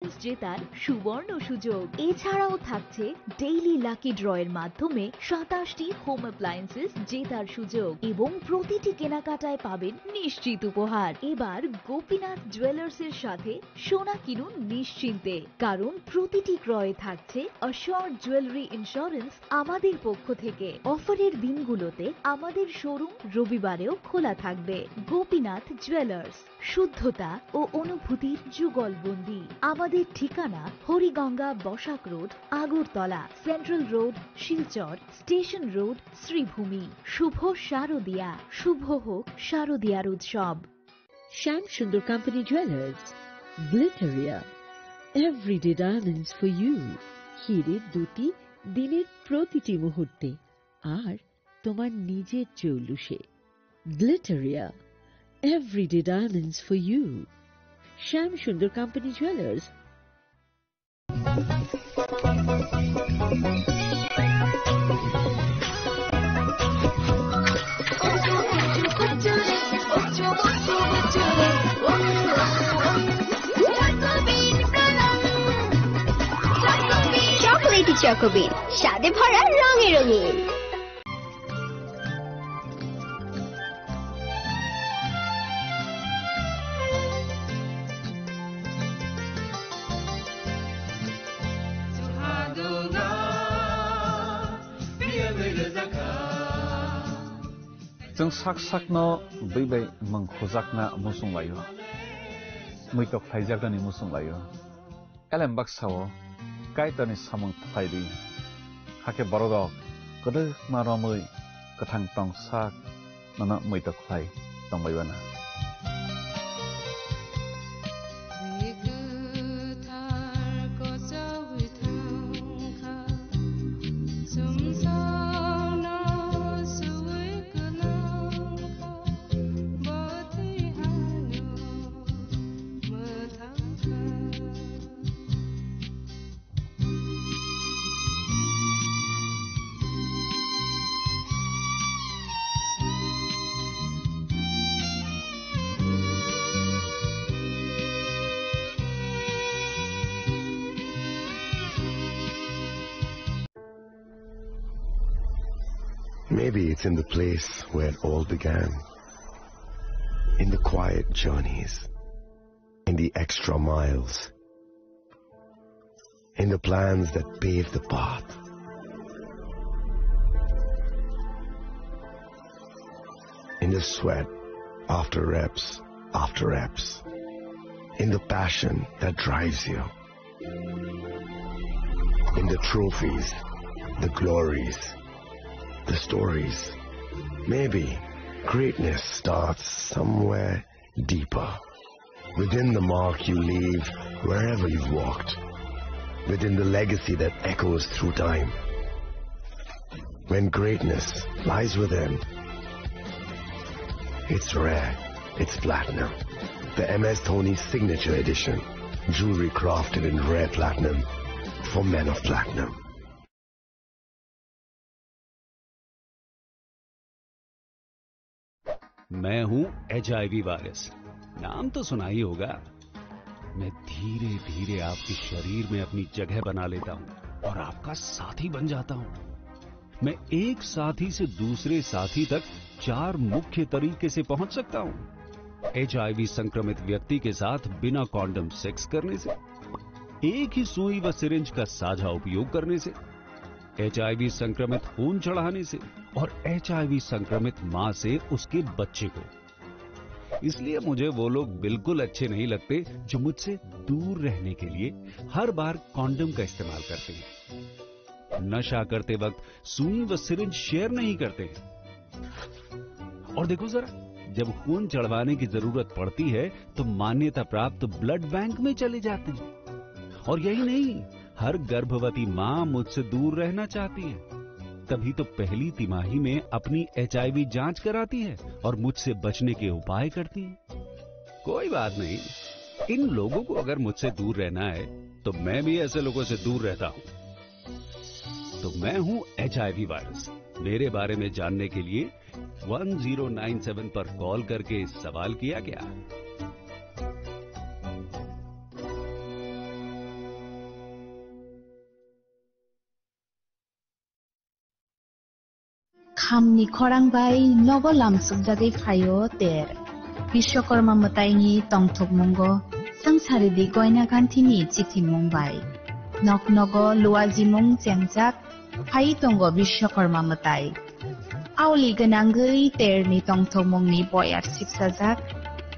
Items জেতার সুবর্ণ সুযোগ। এছাড়াও থাকছে ডেইলি লাকি ড্রয়ের মাধ্যমে 27টি হোম অ্যাপ্লায়েন্সেস জেতার সুযোগ এবং প্রতিটি কেনাকাটায় পাবেন নিশ্চিত উপহার। এবার গোপীনাথ জুয়েলার্সের সাথে সোনা কিনুন নিশ্চিন্তে, কারণ প্রতিটি ক্রয়ে থাকছে অ্যাশিওরড জুয়েলারি ইন্স্যুরেন্স আমাদের পক্ষ থেকে। অফারের দিনগুলোতে আমাদের শোরুম রবিবারেও খোলা থাকবে। গোপীনাথ জুয়েলার্স, শুদ্ধতা ও অনুভূতির যুগলবন্দি। আমাদের ঠিকানা Hariganga Basak road, Agartala, central road, Silchar, station road, Sribhumi. শুভ শারদিয়া, শুভ হোক শারদিয়ার উৎসব। Shyam Sundar company jewellers, Glitteria, everyday diamonds for you. হিরের দুটি দিনের প্রতিটি মুহূর্তে আর তোমার নিজের চৌলুসে। Glitteria, everyday diamonds for you. Shyam Sundar company jewellers. Chocolatey চকোবিন, স্বাদে ভরা রঙে রঙিন। जों साक साकनो बैबाय मंखजाकना मुसुं लायो मैतक फाइजाकनि मुसुं लायो एलेम बाक्साओ काइतानि सामं फाइदि हाके बरदक गदो मारमै गोथां टं साक नना मैतक phi दंबायबाना Maybe it's in the place where it all began, in the quiet journeys, in the extra miles, in the plans that pave the path. In the sweat after reps, in the passion that drives you, in the trophies, the glories, the stories. Maybe greatness starts somewhere deeper, within the mark you leave wherever you've walked, within the legacy that echoes through time. When greatness lies within, it's rare, it's platinum. The MS Dhoni Signature Edition, jewelry crafted in rare platinum for men of platinum. मैं हूं HIV virus, नाम तो सुना ही होगा। मैं धीरे धीरे आपके शरीर में अपनी जगह बना लेता हूं और आपका साथी बन जाता हूं। मैं एक साथी से दूसरे साथी तक 4 मुख्य तरीके से पहुंच सकता हूं। HIV संक्रमित व्यक्ति के साथ बिना कॉन्डम सेक्स करने से, एक ही सुई व सिरिंज का साझा उपयोग करने से, HIV संक्रमित खून चढ़ाने से और HIV संक्रमित मां से उसके बच्चे को। इसलिए मुझे वो लोग बिल्कुल अच्छे नहीं लगते जो मुझसे दूर रहने के लिए हर बार कॉन्डम का इस्तेमाल करते हैं, नशा करते वक्त सुई व सिरिंज शेयर नहीं करते हैं। और देखो जरा, जब खून चढ़वाने की जरूरत पड़ती है तो मान्यता प्राप्त ब्लड बैंक में चले जाते हैं। और यही नहीं, हर गर्भवती मां मुझसे दूर रहना चाहती है, तभी तो पहली तिमाही में अपनी HIV जांच कराती है और मुझसे बचने के उपाय करती है। कोई बात नहीं, इन लोगों को अगर मुझसे दूर रहना है तो मैं भी ऐसे लोगों से दूर रहता हूं। तो मैं हूं HIV वायरस। मेरे बारे में जानने के लिए 1097 पर कॉल करके सवाल किया गया। খামনি খরাংবাই নগলাম সুগদাগै ফাयो ter বিশ্বকর্মা মতাইনি তংথকমঙ্গ সংসারিদি গয়না গান্থিনি চিঠি মংবাই নক নগ লুয়াজিমং চেংজাক ফাই তঙ্গ বিশ্বকর্মা মতাই আউলি গনাঙ্গै terni tongthokmongni boyar siksajak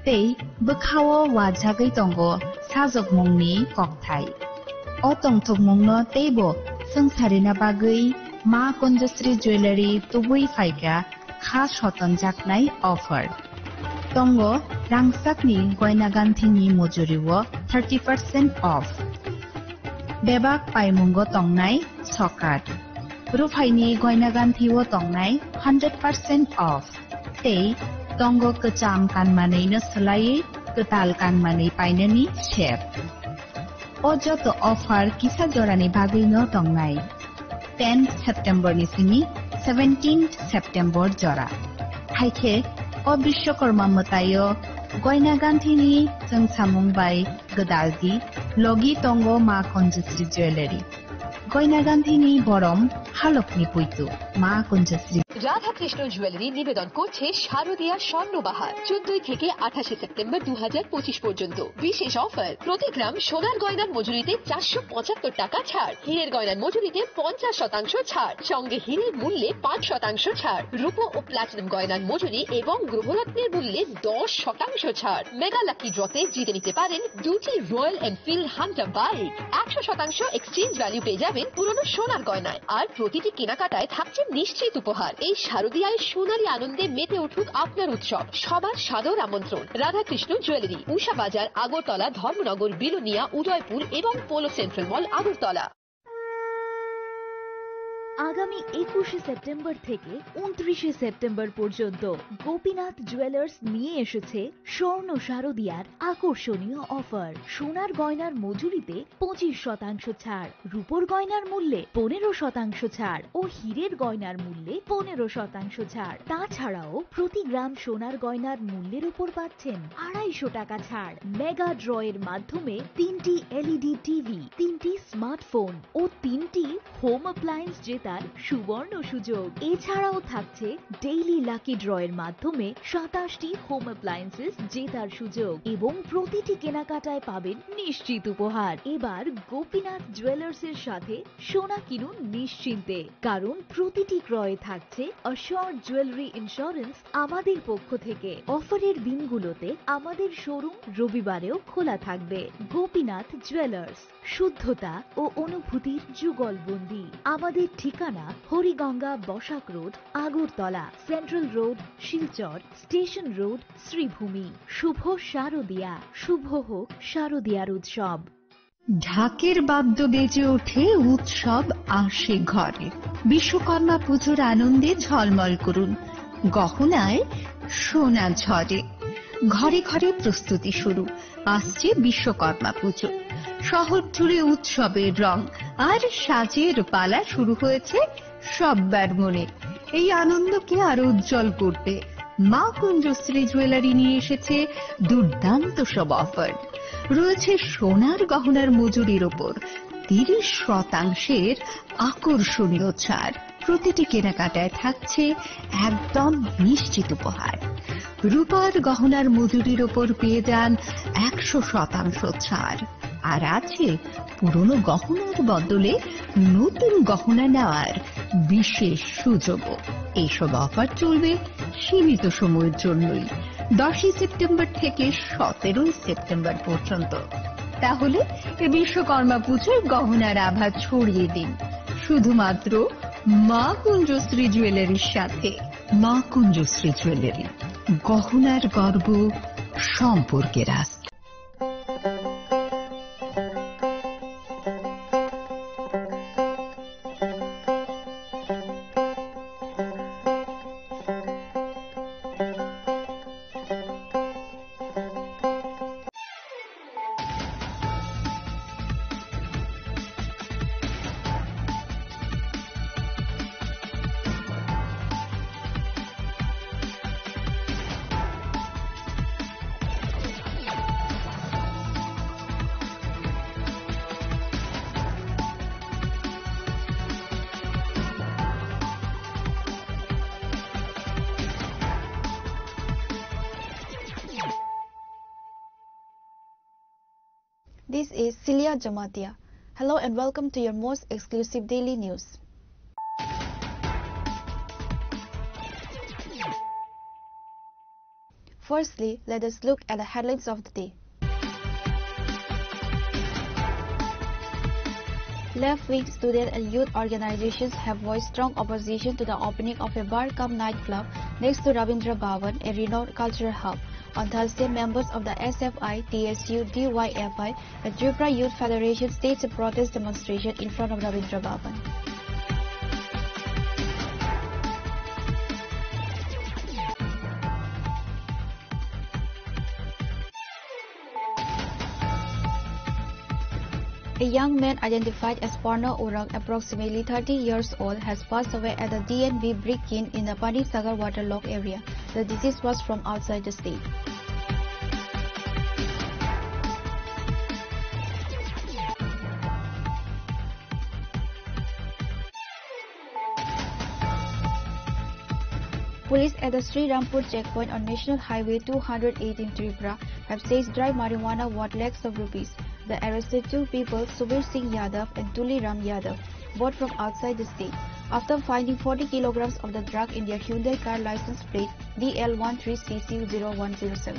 tei bkhao wajagै tongo sajokmongni kokthai o tongthokmongno teibo songsarina bagै ma Kunjasri Jewelry tubui faika kha shoton jaknai offer tongo rangsakni goina ganthini mojuriwo 30% off bebak paimungo tongnai sokat rufaini goina ganthiwo tongnai 100% off tei tongo kecham kanmanei no slai ketal kanmanei painani shep o joto offer kisa jorani bagui no tongnai 10 September ni sini 17 September jora haike o Bishwakarma matayo goina ganthini jengsamung bai gedalgi logi tongo ma Kunjasri Jewelry goina ganthini borom halokni puitu ma Kunjasri Radhakrishna jewellery নিবেদন করছে শারদীয়া স্বর্ণবাহার 14 থেকে 28 September 2025 পর্যন্ত বিশেষ offer প্রতি গ্রাম সোনার গয়নার মজুরিতে 475 টাকা ছাড় হীরের গয়নার মজুরিতে 50% ছাড় সঙ্গে হীরের মূল্যে 5% ছাড় রূপো ও প্লাটিনাম গয়নার মজুরি এবং গ্রহরত্নের মূল্যে 10% ছাড় মেগা লাকি ড্রতে জিতে নিতে পারেন দুটি royal Enfield Hunter bike 100% exchange value পেয়ে যাবেন পুরনো সোনার গয়নায় আর প্রতিটি কেনাকাটায় থাকছে নিশ্চিত উপহার এই শারদীয়ায় সোনালী আনন্দে মেতে উঠুক আপনার উৎসব সবার সাদর আমন্ত্রণ রাধাকৃষ্ণ জুয়েলারি উষা বাজার আগরতলা ধর্মনগর বিলোনিয়া উদয়পুর এবং পোলো সেন্ট্রাল মল আগরতলা আগামী 21 সেপ্টেম্বর থেকে 29 সেপ্টেম্বর পর্যন্ত গোপীনাথ জুয়েলার্স নিয়ে এসেছে স্বর্ণ শারদীয়ার আকর্ষণীয় অফার সোনার গয়নার মজুরিতে 25% ছাড় রূপোর গয়নার মূল্যে 15% ছাড় ও হীরের গয়নার মূল্যে 15% ছাড় তাছাড়াও প্রতি গ্রাম সোনার গয়নার মূল্যের উপর পাচ্ছেন 250 টাকা ছাড় মেগা ড্রয়ের মাধ্যমে 3টি এলইডি টিভি 3টি স্মার্টফোন ও 3টি হোম অ্যাপ্লায়েন্স জেতার সুবর্ণ সুযোগ এছাড়াও থাকছে ডেইলি লাকি ড্রয়ের মাধ্যমে 27টি হোম অ্যাপ্লায়েন্সেস জেতার সুযোগ এবং প্রতিটি কেনাকাটায় পাবেন নিশ্চিত উপহার এবার গোপীনাথ জুয়েলার্স এর সাথে সোনা কিনুন নিশ্চিন্তে কারণ প্রতিটি ক্রয়ে থাকছে অ্যাশিওরড জুয়েলারি ইন্স্যুরেন্স আমাদের পক্ষ থেকে অফারের দিনগুলোতে আমাদের শোরুম রবিবারেও খোলা থাকবে গোপীনাথ জুয়েলার্স শুদ্ধতা ও অনুভূতির যুগলবন্দি আমাদের ঠিকানা Hariganga Basak road Agartala central road Silchar station road Sribhumi শুভ শারদীয়া শুভ হোক শারদীয়ার উৎসব ঢাকের বাদ্য বেজে ওঠে উৎসব আসে ঘরে বিশ্বকর্মা পুজোর আনন্দে ঝলমল করুন গহনায় সোনা ঝরে ঘরে ঘরে প্রস্তুতি শুরু আসছে বিশ্বকর্মা পুজো শহর জুড়ে উৎসবের রং আর সাজের পালা শুরু হয়েছে সবার মনে এই আনন্দকে আরো উজ্জ্বল করতে মা কুঞ্জশ্রী জুয়েলারি নিয়ে এসেছে দুর্দান্ত সব অফার রয়েছে সোনার গহনার মজুরির ওপর 30% আকর্ষণীয় ছাড় প্রতিটি কেনাকাটায় থাকছে একদম নিশ্চিত উপহার রূপার গহনার মজুরির ওপর পেয়ে যান 100% ছাড় আর আছে পুরনো গহনার বদলে নতুন গহনা নেওয়ার বিশেষ সুযোগও এইসব অফার চলবে সীমিত সময়ের জন্যই 10 সেপ্টেম্বর থেকে 17 সেপ্টেম্বর পর্যন্ত তাহলে এই বিশ্বকর্মা পুজোর গহনার আভা ছড়িয়ে দিন শুধুমাত্র মা কুঞ্জশ্রী জুয়েলারির সাথে মা কুঞ্জশ্রী জুয়েলারি গহনার গর্ব সম্পর্কের আস্থা This is Celia Jamatia. Hello and welcome to your most exclusive daily news. Firstly, let us look at the headlines of the day. Left-wing student and youth organizations have voiced strong opposition to the opening of a bar-cum-nightclub next to Rabindra Bhavan, a renowned cultural hub. On Thursday, members of the SFI, TSU, DYFI, and Tripura Youth Federation staged a protest demonstration in front of Rabindra Bhavan. A young man identified as Parna Orang, approximately 30 years old, has passed away at the DNB break-in in the Pani Sagar waterlogged area. The deceased was from outside the state. Police at the Sri Rampur checkpoint on National Highway 218 Tripura have seized dry marijuana worth lakhs of rupees. They arrested two people, Subir Singh Yadav and Tuli Ram Yadav, both from outside the state, after finding 40 kilograms of the drug in their Hyundai car license plate DL13CC0107.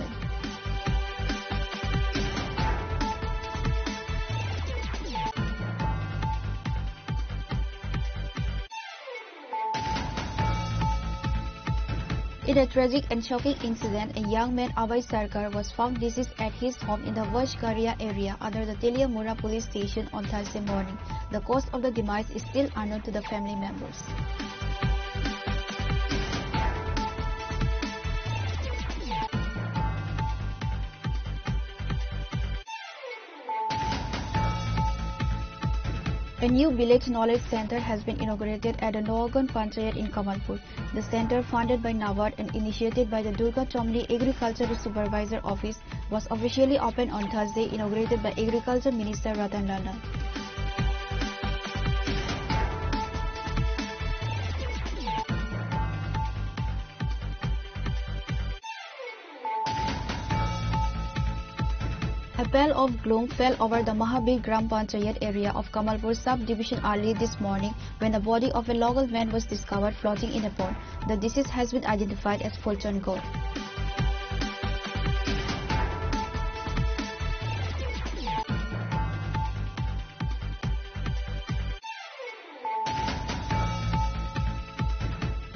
In a tragic and shocking incident, a young man, Abhay Sarkar, was found deceased at his home in the Vajkaria area under the Teliamura police station on Thursday morning. The cause of the demise is still unknown to the family members. A new village knowledge center has been inaugurated at the Noagan Panchayat in Kamalpur. The center, funded by NABARD and initiated by the Durga Chomli Agricultural Supervisor Office, was officially opened on Thursday, inaugurated by Agriculture Minister Ratan Lal. A pile of gloom fell over the Mahabir Gram Panchayat area of Kamalpur sub-division early this morning when the body of a local man was discovered floating in a pond. The deceased has been identified as Fulchand Gaur.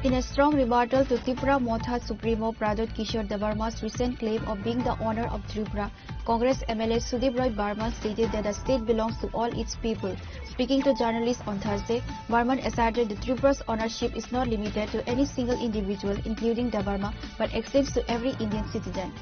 In a strong rebuttal to Tripura Motha Supremo Pradot Kishore Debarma's recent claim of being the owner of Tripura, Congress MLA Sudeep Roy Barma stated that the state belongs to all its people. Speaking to journalists on Thursday, Barman asserted that Tripura's ownership is not limited to any single individual, including Debarma, but extends to every Indian citizen.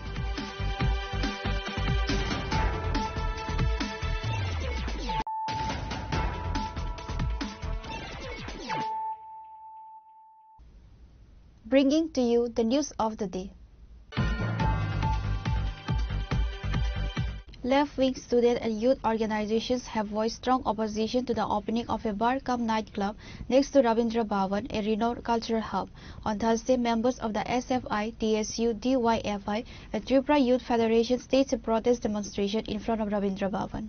Bringing to you the news of the day. Left-wing student and youth organizations have voiced strong opposition to the opening of a bar-cum-nightclub next to Rabindra Bhavan, a renowned cultural hub. On Thursday, members of the SFI, TSU, DYFI, and Tripura Youth Federation staged a protest demonstration in front of Rabindra Bhavan.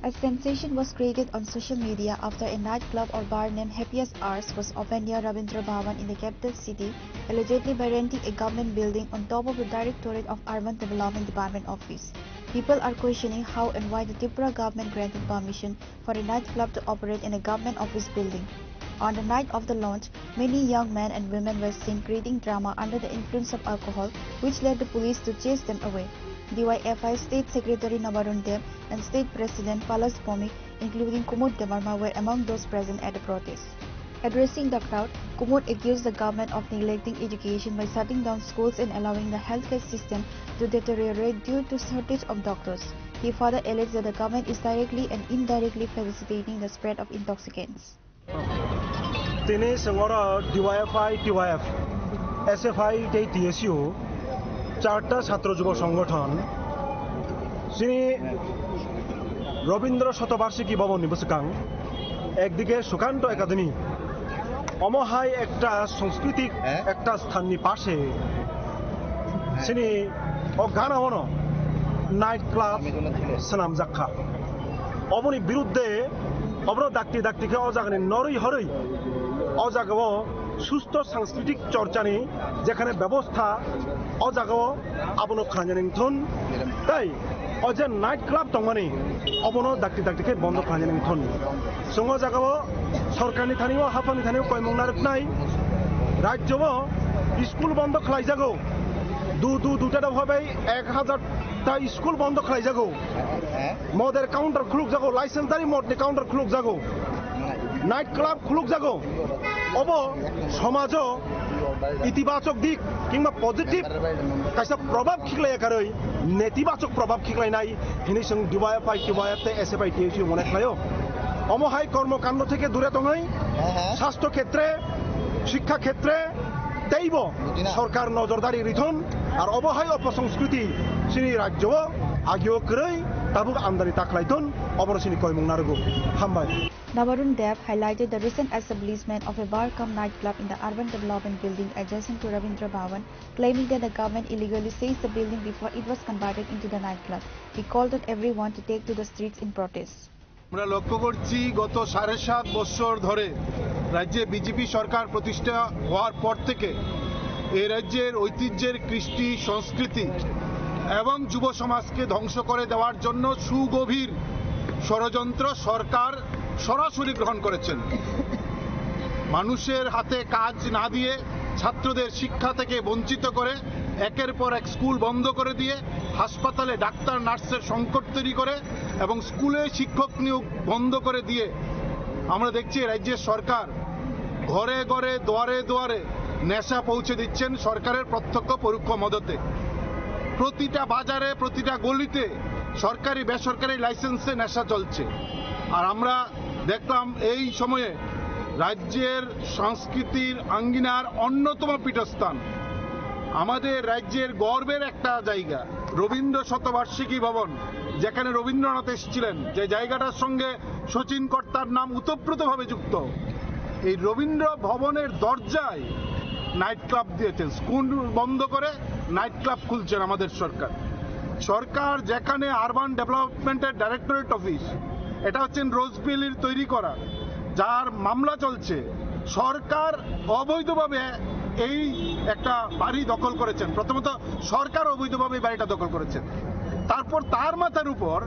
A sensation was created on social media after a nightclub or bar named Happiest Hours was opened near Rabindra Bhavan in the capital city, allegedly by renting a government building on top of the Directorate of Urban Development Department office. People are questioning how and why the Tripura government granted permission for a nightclub to operate in a government office building. On the night of the launch, many young men and women were seen creating drama under the influence of alcohol, which led the police to chase them away. DYFI State Secretary Nabarun Deb and State President Palas Bhomik, including Kumud Debarma, were among those present at the protest. Addressing the crowd, Kumud accused the government of neglecting education by shutting down schools and allowing the healthcare system to deteriorate due to shortage of doctors. He further alleged that the government is directly and indirectly facilitating the spread of intoxicants. Tene sangora DYFI TYF SFI TSU চারটা ছাত্র যুব সংগঠন যিনি রবীন্দ্র শতবার্ষিকী ভবন নিবসকাং একদিকে Sukanta academy অমহাই একটা সাংস্কৃতিক একটা স্থাননি পাশে যিনি অজ্ঞান নাইট ক্লাব সানাম জাক্ষা অবনি বিরুদ্ধে অবর ডাক্তি ডাক্তিকে অজাগানি নরই হরই অজাগাও সুস্থ সাংস্কৃতিক চর্চানি যেখানে ব্যবস্থা অজাগাও আবনো খাঞ্জানিং থুন তাই অজে নাইট ক্লাব দংমানি অবনো ডাক্তি ডাক্তিকে বন্ধ খাঞ্জানিং থুন সঙ্গ জাগাও সরকারনি থানিও হাফানি থানিও কয়মং নারক নাই রাজ্যও স্কুল বন্ধ খাইজাগো দুটা ভাবে 1000টা স্কুল বন্ধ খাইজাগো মদের কাউন্টার খুলুক যাগো লাইসেন্সদারি মদনি কাউন্টার খুলুক যাগো নাইট ক্লাব খুলুক যাগো অব সমাজ ইতিবাচক দিক কিংবা পজিটিভ কাইসা প্রভাব খিকলাইকারই নেতিবাচক প্রভাব খিকলাইনাই হিনিসং ডিবায়া পাই টিবায়াতে এসে পাই টিউসি মনে খায়ও অমহাই কর্মকাণ্ড থেকে দূরে তঙাই স্বাস্থ্য ক্ষেত্রে শিক্ষা ক্ষেত্রে দেব সরকার নজরদারি রিথন আর অবহাই অপসংস্কৃতি সিনি রাজ্য আগিও ক্রয় তাবুক আমদানি তাকলাইতন অবরসিনি কয়মং নারগো হামবাই Navarun Dev highlighted the recent establishment of a bar-cum nightclub in the urban development building adjacent to Rabindra Bhavan, claiming that the government illegally seized the building before it was converted into the nightclub. He called on everyone to take to the streets in protest. আমরা লক্ষ্য করছি গত 7.5 বছর ধরে রাজ্যে BJP সরকার প্রতিষ্ঠা হওয়ার পর থেকে এই রাজ্যের ঐতিহ্যের কৃষ্টি সংস্কৃতি এবং যুব সমাজকে ধ্বংস করে দেওয়ার জন্য সুগভীর ষড়যন্ত্র সরকার সরাসরি গ্রহণ করেছেন। মানুষের হাতে কাজ না দিয়ে ছাত্রদের শিক্ষা থেকে বঞ্চিত করে একের পর এক স্কুল বন্ধ করে দিয়ে হাসপাতালে ডাক্তার নার্সের সংকট তৈরি করে এবং স্কুলে শিক্ষক নিয়োগ বন্ধ করে দিয়ে আমরা দেখছি রাজ্যের সরকার ঘরে ঘরে দুয়ারে দুয়ারে নেশা পৌঁছে দিচ্ছেন সরকারের প্রত্যক্ষ পরোক্ষ মদতে। প্রতিটা বাজারে প্রতিটা গলিতে সরকারি বেসরকারি লাইসেন্সে নেশা চলছে। আর আমরা দেখলাম এই সময়ে রাজ্যের সংস্কৃতির আঙ্গিনার অন্যতম পীঠস্থান আমাদের রাজ্যের গর্বের একটা জায়গা রবীন্দ্র শতবার্ষিকী ভবন, যেখানে রবীন্দ্রনাথ এসেছিলেন, যে জায়গাটার সঙ্গে শচীন কর্তার নাম ওতপ্রোতভাবে যুক্ত। এই রবীন্দ্র ভবনের দরজায় নাইট ক্লাব দিয়েছেন, স্কুল বন্ধ করে নাইট ক্লাব খুলছেন আমাদের সরকার। সরকার যেখানে আরবান ডেভেলপমেন্টের ডাইরেক্টরেট অফিস, এটা হচ্ছেন রোজবেলির তৈরি করা, যার মামলা চলছে, সরকার অবৈধভাবে এই একটা বাড়ি দখল করেছেন। প্রথমত সরকার অবৈধভাবে বাড়িটা দখল করেছেন, তারপর তার মাথার উপর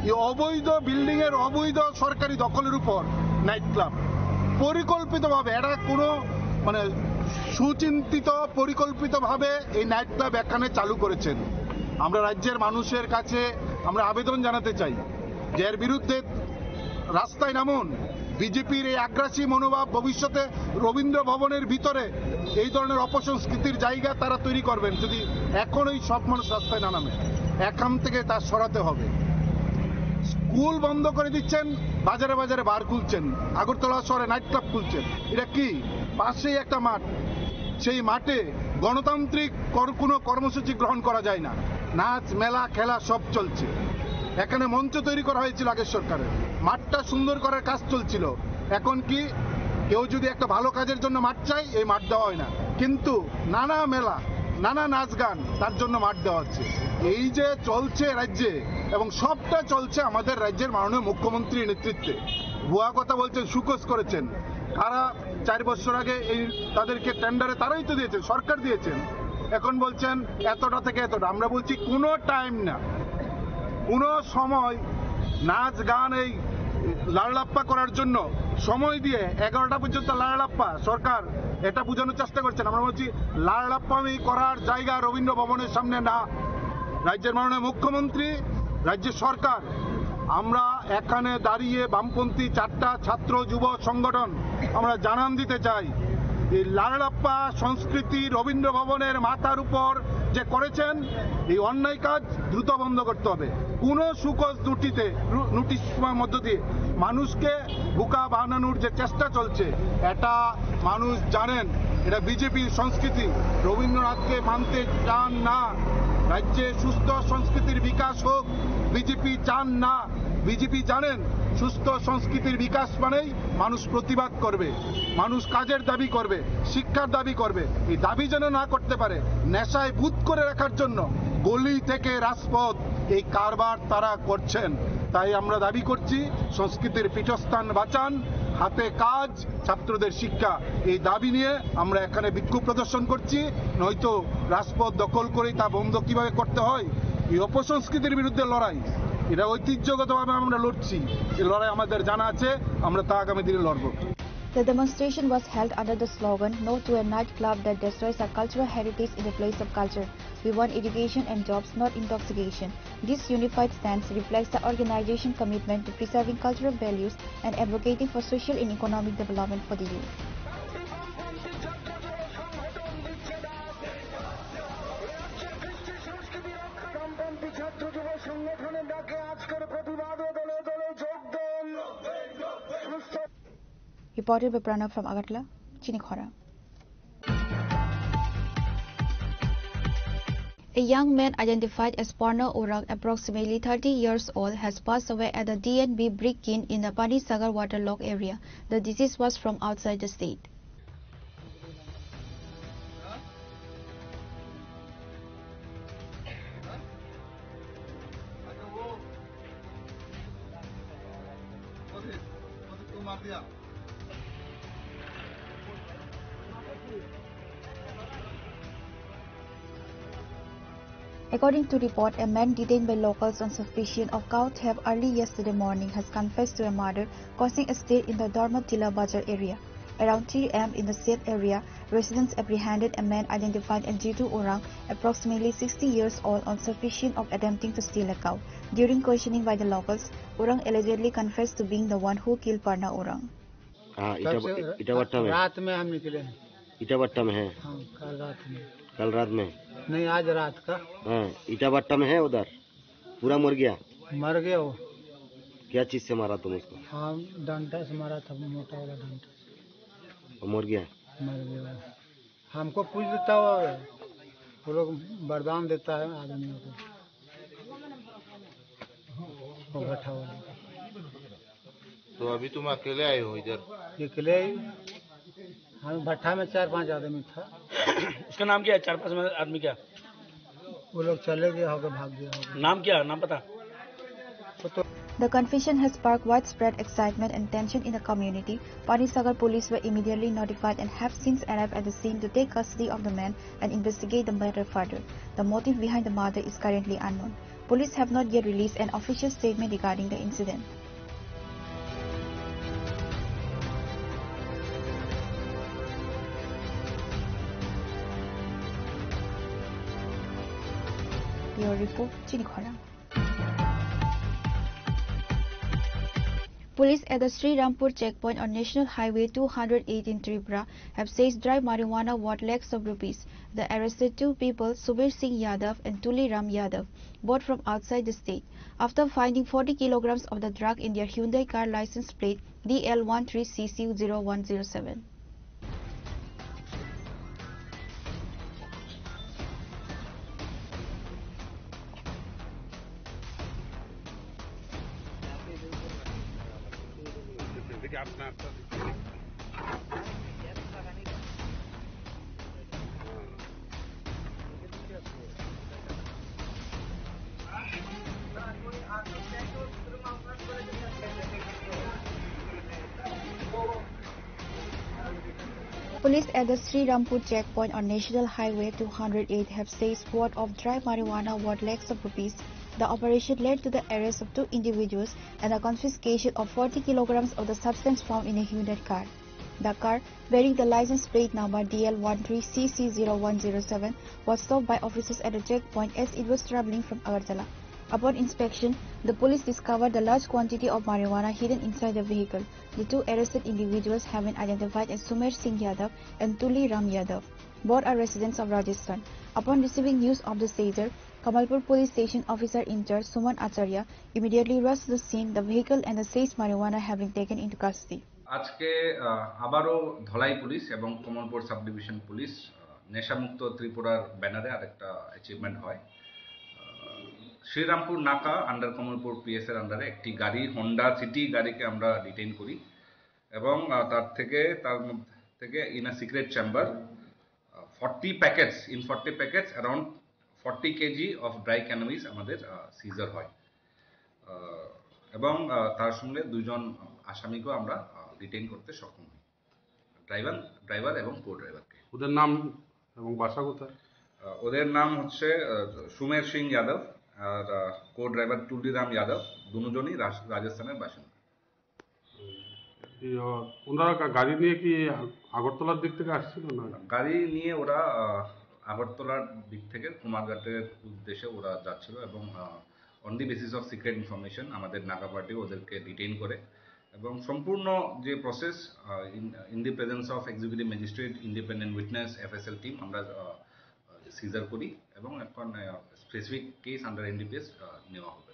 এই অবৈধ বিল্ডিং এর অবৈধ সরকারি দখলের উপর নাইট ক্লাব পরিকল্পিতভাবে, এটা কোনো মানে সুচিন্তিত পরিকল্পিতভাবে এই নাইট ক্লাব এখানে চালু করেছেন। আমরা রাজ্যের মানুষের কাছে আমরা আবেদন জানাতে চাই যে এর বিরুদ্ধে রাস্তায় নামুন। বিজেপির এই আগ্রাসী মনোভাব ভবিষ্যতে রবীন্দ্র ভবনের ভিতরে এই ধরনের অপসংস্কৃতির জায়গা তারা তৈরি করবেন যদি এখনই সব মানুষ রাস্তায় না নামে। এখান থেকে তা সরাতে হবে। স্কুল বন্ধ করে দিচ্ছেন, বাজারে বাজারে বার খুলছেন, আগরতলা শহরে নাইট ক্লাব খুলছেন। এটা কি? পাশেই একটা মাঠ, সেই মাঠে গণতান্ত্রিক কোনো কর্মসূচি গ্রহণ করা যায় না। নাচ মেলা খেলা সব চলছে। এখানে মঞ্চ তৈরি করা হয়েছিল আগের সরকারের, মাঠটা সুন্দর করার কাজ চলছিল। এখন কি কেউ যদি একটা ভালো কাজের জন্য মাঠ চাই, এই মাঠ দেওয়া হয় না, কিন্তু নানা মেলা নানা নাচ গান তার জন্য মাঠ দেওয়া হচ্ছে। এই যে চলছে রাজ্যে, এবং সবটা চলছে আমাদের রাজ্যের মাননীয় মুখ্যমন্ত্রীর নেতৃত্বে। ভুয়া কথা বলছেন, সুকোজ করেছেন। তারা 4 বছর আগে এই তাদেরকে টেন্ডারে তারাই তো দিয়েছেন, সরকার দিয়েছেন। এখন বলছেন এতটা থেকে এতটা। আমরা বলছি কোনো টাইম না, কোনো সময় নাচ গান এই লাড়লাপ্পা করার জন্য সময় দিয়ে 11টা পর্যন্ত লাড়লাপ্পা সরকার এটা বোঝানোর চেষ্টা করছেন। আমরা বলছি লাড়লাপ্পামি করার জায়গা রবীন্দ্র ভবনের সামনে না। রাজ্যের মাননীয় মুখ্যমন্ত্রী, রাজ্যের সরকার, আমরা এখানে দাঁড়িয়ে বামপন্থী 4টা ছাত্র যুব সংগঠন আমরা জানান দিতে চাই, এই লাড়লাপ্পা সংস্কৃতি রবীন্দ্র ভবনের মাথার উপর যে করেছেন, এই অন্যায় কাজ দ্রুত বন্ধ করতে হবে। কোনো সুকোজ নোটিশ মধ্য দিয়ে মানুষকে বোকা বানানোর যে চেষ্টা চলছে, এটা মানুষ জানেন এটা বিজেপির সংস্কৃতি। রবীন্দ্রনাথকে মানতে চান না, রাজ্যে সুস্থ সংস্কৃতির বিকাশ হোক বিজেপি চান না। বিজেপি জানেন সুস্থ সংস্কৃতির বিকাশ মানেই মানুষ প্রতিবাদ করবে, মানুষ কাজের দাবি করবে, শিক্ষার দাবি করবে। এই দাবি যেন না করতে পারে, নেশায় বুঁদ করে রাখার জন্য গলি থেকে রাজপথ এই কারবার তারা করছেন। তাই আমরা দাবি করছি সংস্কৃতির পীঠস্থান বাঁচান, হাতে কাজ, ছাত্রদের শিক্ষা। এই দাবি নিয়ে আমরা এখানে বিক্ষোভ প্রদর্শন করছি। নয়তো রাজপথ দখল করে তা বন্ধ কিভাবে করতে হয়, এই অপসংস্কৃতির বিরুদ্ধে লড়াই, এটা ঐতিহ্যগতভাবে আমরা লড়ছি। এই লড়াই আমাদের জানা আছে, আমরা তা আগামী দিনে লড়ব। The demonstration was held under the slogan "No to a nightclub that destroys our cultural heritage in the place of culture. We want education and jobs, not intoxication." This unified stance reflects the organization's commitment to preserving cultural values and advocating for social and economic development for the youth. Reported by Pranav from Agartala, Chinikhara. A young man identified as Parna Orang, approximately 30 years old, has passed away at the DNB Brick Kiln in the Panisagar waterlogged area. The deceased was from outside the state. According to report, a man detained by locals on suspicion of cow theft early yesterday morning has confessed to a murder causing a stir in the Dharmatila Bazar area. Around 3 am in the said area, residents apprehended a man identified as Jitu Orang, approximately 60 years old, on suspicion of attempting to steal a cow. During questioning by the locals, Orang allegedly confessed to being the one who killed Parna Orang. रात में हम निकले हैं। ईटाभट्टा में है? हाँ, कल रात में। कल रात में? नहीं, आज रात का। हाँ, ईटाभट्टा में है उधर? पूरा मर गया? मर गया वो। क्या चीज से मारा तुम उसको? हाँ, डंडा से मारा था, मोटा वाला डंडा। वो मर गया? मर गया वो। हमको पूछ देता वो लोग वरदान देता है आदमियों को, वो बैठा वाला। तो अभी तुम अकेले आए हो इधर? अकेले हम भट्ठा में 4-5 आदमी था। उसका नाम क्या है? 4-5 आदमी क्या? वो लोग चले गए होगा, भाग गया होगा। नाम क्या? नाम पता? The confession has sparked widespread excitement and tension in the community. Panisagar police were immediately notified and have since arrived at the scene to take custody of the man and investigate the matter further. The motive behind the murder is currently unknown. Police have not yet released an official statement regarding the incident. Your report, Chinikhara. Police at the Sri Rampur checkpoint on National Highway 208 in Tripura have seized dry marijuana worth lakhs of rupees. The arrested two people, Subir Singh Yadav and Tuli Ram Yadav, both from outside the state, after finding 40 kilograms of the drug in their Hyundai car license plate DL13CC0107. Police at the Sri Rampur checkpoint on National Highway 208 have seized wad of dry marijuana worth lakhs of rupees. The operation led to the arrest of two individuals and the confiscation of 40 kilograms of the substance found in a Hyundai car. The car, bearing the license plate number DL13CC0107, was stopped by officers at the checkpoint as it was traveling from Agartala. Upon inspection, the police discovered a large quantity of marijuana hidden inside the vehicle. The two arrested individuals have been identified as Sumer Singh Yadav and Tuli Ram Yadav. Both are residents of Rajasthan. Upon receiving news of the seizure, Kamalpur Police Station Officer in charge Suman Acharya immediately rushed to the scene. The vehicle and the seized marijuana have been taken into custody. আজকে আবারও Dhalai police এবং Kamalpur sub division police নেশামুক্ত ত্রিপুরার ব্যানারে আরেকটা achievement হয়। শ্রীরামপুর নাকা under Kamalpur PS এর আন্ডারে একটি গাড়ি হোন্ডা সিটি গাড়িকে আমরা ডিটেইন করি এবং তার থেকে in a secret chamber 40 packets around 40 KG of dry cannabis আমাদের সিজার হয় এবং তার সঙ্গে দুইজন আসামিকেও আমরা ডিটেইন করতে সক্ষম হই, ড্রাইভার এবং কো ড্রাইভারকে। ওদের নাম এবং বাসা কোথায়? ওদের নাম হচ্ছে সুমের সিং যাদব আর কো ড্রাইভার টুলিরাম যাদব, দুজনই রাজস্থানের বাসিন্দা। ওনারা গাড়ি নিয়ে কি আগরতলার দিক থেকে আসছিল না? গাড়ি নিয়ে ওরা আগরতলার দিক থেকে কুমারঘাটের উদ্দেশ্যে ওরা যাচ্ছিল এবং on the basis of secret information আমাদের নাকা পার্টি ওদেরকে ডিটেইন করে এবং সম্পূর্ণ যে process in the presence of executive magistrate, independent witness, FSL team আমরা সিজার করি এবং এখন স্পেসিফিক কেস আন্ডার এনডিপিএস নেওয়া হবে।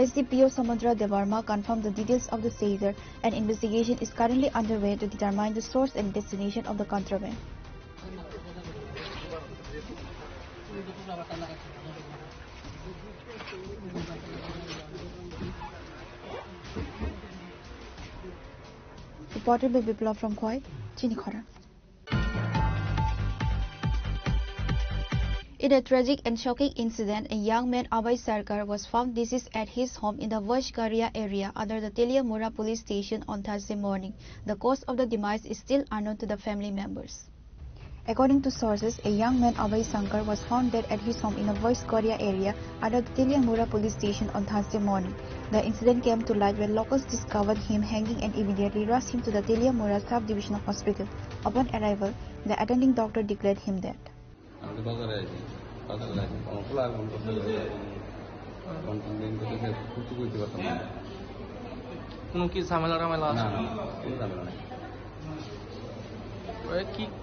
SDPO Samudra Devarma confirmed the details of the seizure. An investigation is currently underway to determine the source and destination of the contraband. Reported by Biplav from Khoi, Chinikhara. In a tragic and shocking incident, a young man, Abhay Sarkar, was found deceased at his home in the Vashgaria area under the Teliamura police station on Thursday morning. The cause of the demise is still unknown to the family members. According to sources, a young man, Abhay Sankar, was found dead at his home in the Vashgaria area under the Teliamura police station on Thursday morning. The incident came to light when locals discovered him hanging and immediately rushed him to the Teliamura sub-divisional hospital. Upon arrival, the attending doctor declared him dead. কোনো কি ঝামেলা আছে?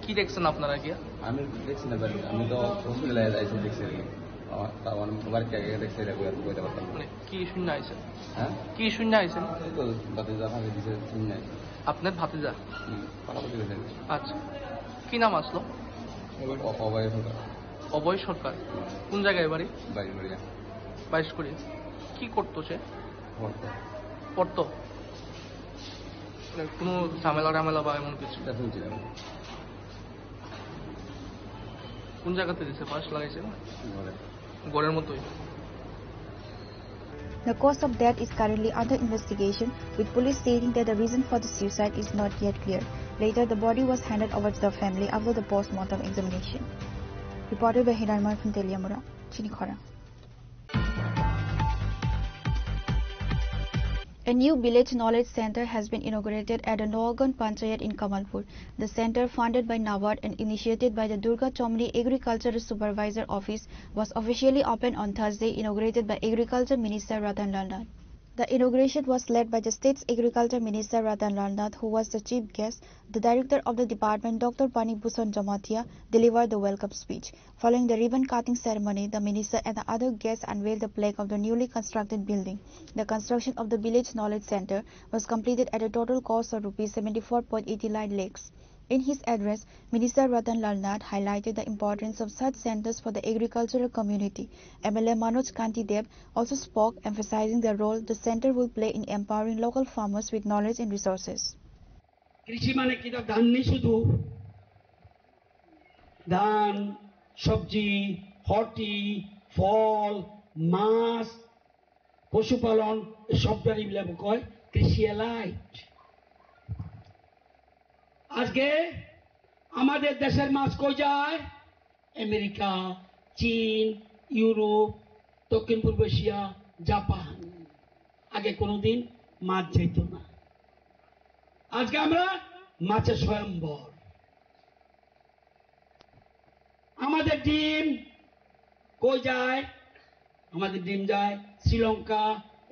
কি দেখছেন আপনারা? কি আমি দেখছি না, আমি তো হসপিটালে যাইছি, দেখছি আমার বাড়িতে আগে দেখছি, কি শূন্য আইছেন? হ্যাঁ, কি শূন্য আইছেন? ভাতিজা ভাবে দিছে শূন্য। আপনার ভাতিজা? আচ্ছা, কি নাম আসলো? অভয় সরকার। অভয় সরকার কোন জায়গায় বাড়ি? 22 করিয়া। কি করতো সে? পড়তো? কোনো ঝামেলা বা এমন কিছু? কোন জায়গাতে দিছে? পাশ লাগাইছে ঘরের মতোই। The cause of death is currently under investigation, with police stating that the reason for the suicide is not yet clear. Later, the body was handed over to the family after the post-mortem examination. Reported by Hiranmar from Teliamura, Chinikhara. A new village knowledge center has been inaugurated at the Noagan Panchayat in Kamalpur. The center, funded by NABARD and initiated by the Durga Chomri Agriculture Supervisor Office, was officially opened on Thursday, inaugurated by Agriculture Minister Ratan Lal Nath. The inauguration was led by the state's Agriculture Minister Ratan Lal Nath, who was the chief guest. The director of the department, Dr. Pani Bhushan Jamatia, delivered the welcome speech. Following the ribbon-cutting ceremony, the minister and the other guests unveiled the plaque of the newly constructed building. The construction of the Village Knowledge Center was completed at a total cost of Rs 74.89 lakhs. In his address, Minister Ratan Lal Nath highlighted the importance of such centers for the agricultural community. MLA Manoj Kanti Dev also spoke, emphasizing the role the center will play in empowering local farmers with knowledge and resources. কৃষি মানে কি? ধান নেই, শুধু ধান, সবজি, horti, ফল, মাছ, পশুপালন, সবটারই কয় কৃষি এলাইট। আজকে আমাদের দেশের মাছ কই যায়? আমেরিকা, চীন, ইউরোপ, দক্ষিণ পূর্ব এশিয়া, জাপান। আগে কোনোদিন মাছ যেত না। আজকে আমরা মাছের স্বয়ম্বর। আমাদের ডিম কই যায়? আমাদের ডিম যায় শ্রীলঙ্কা,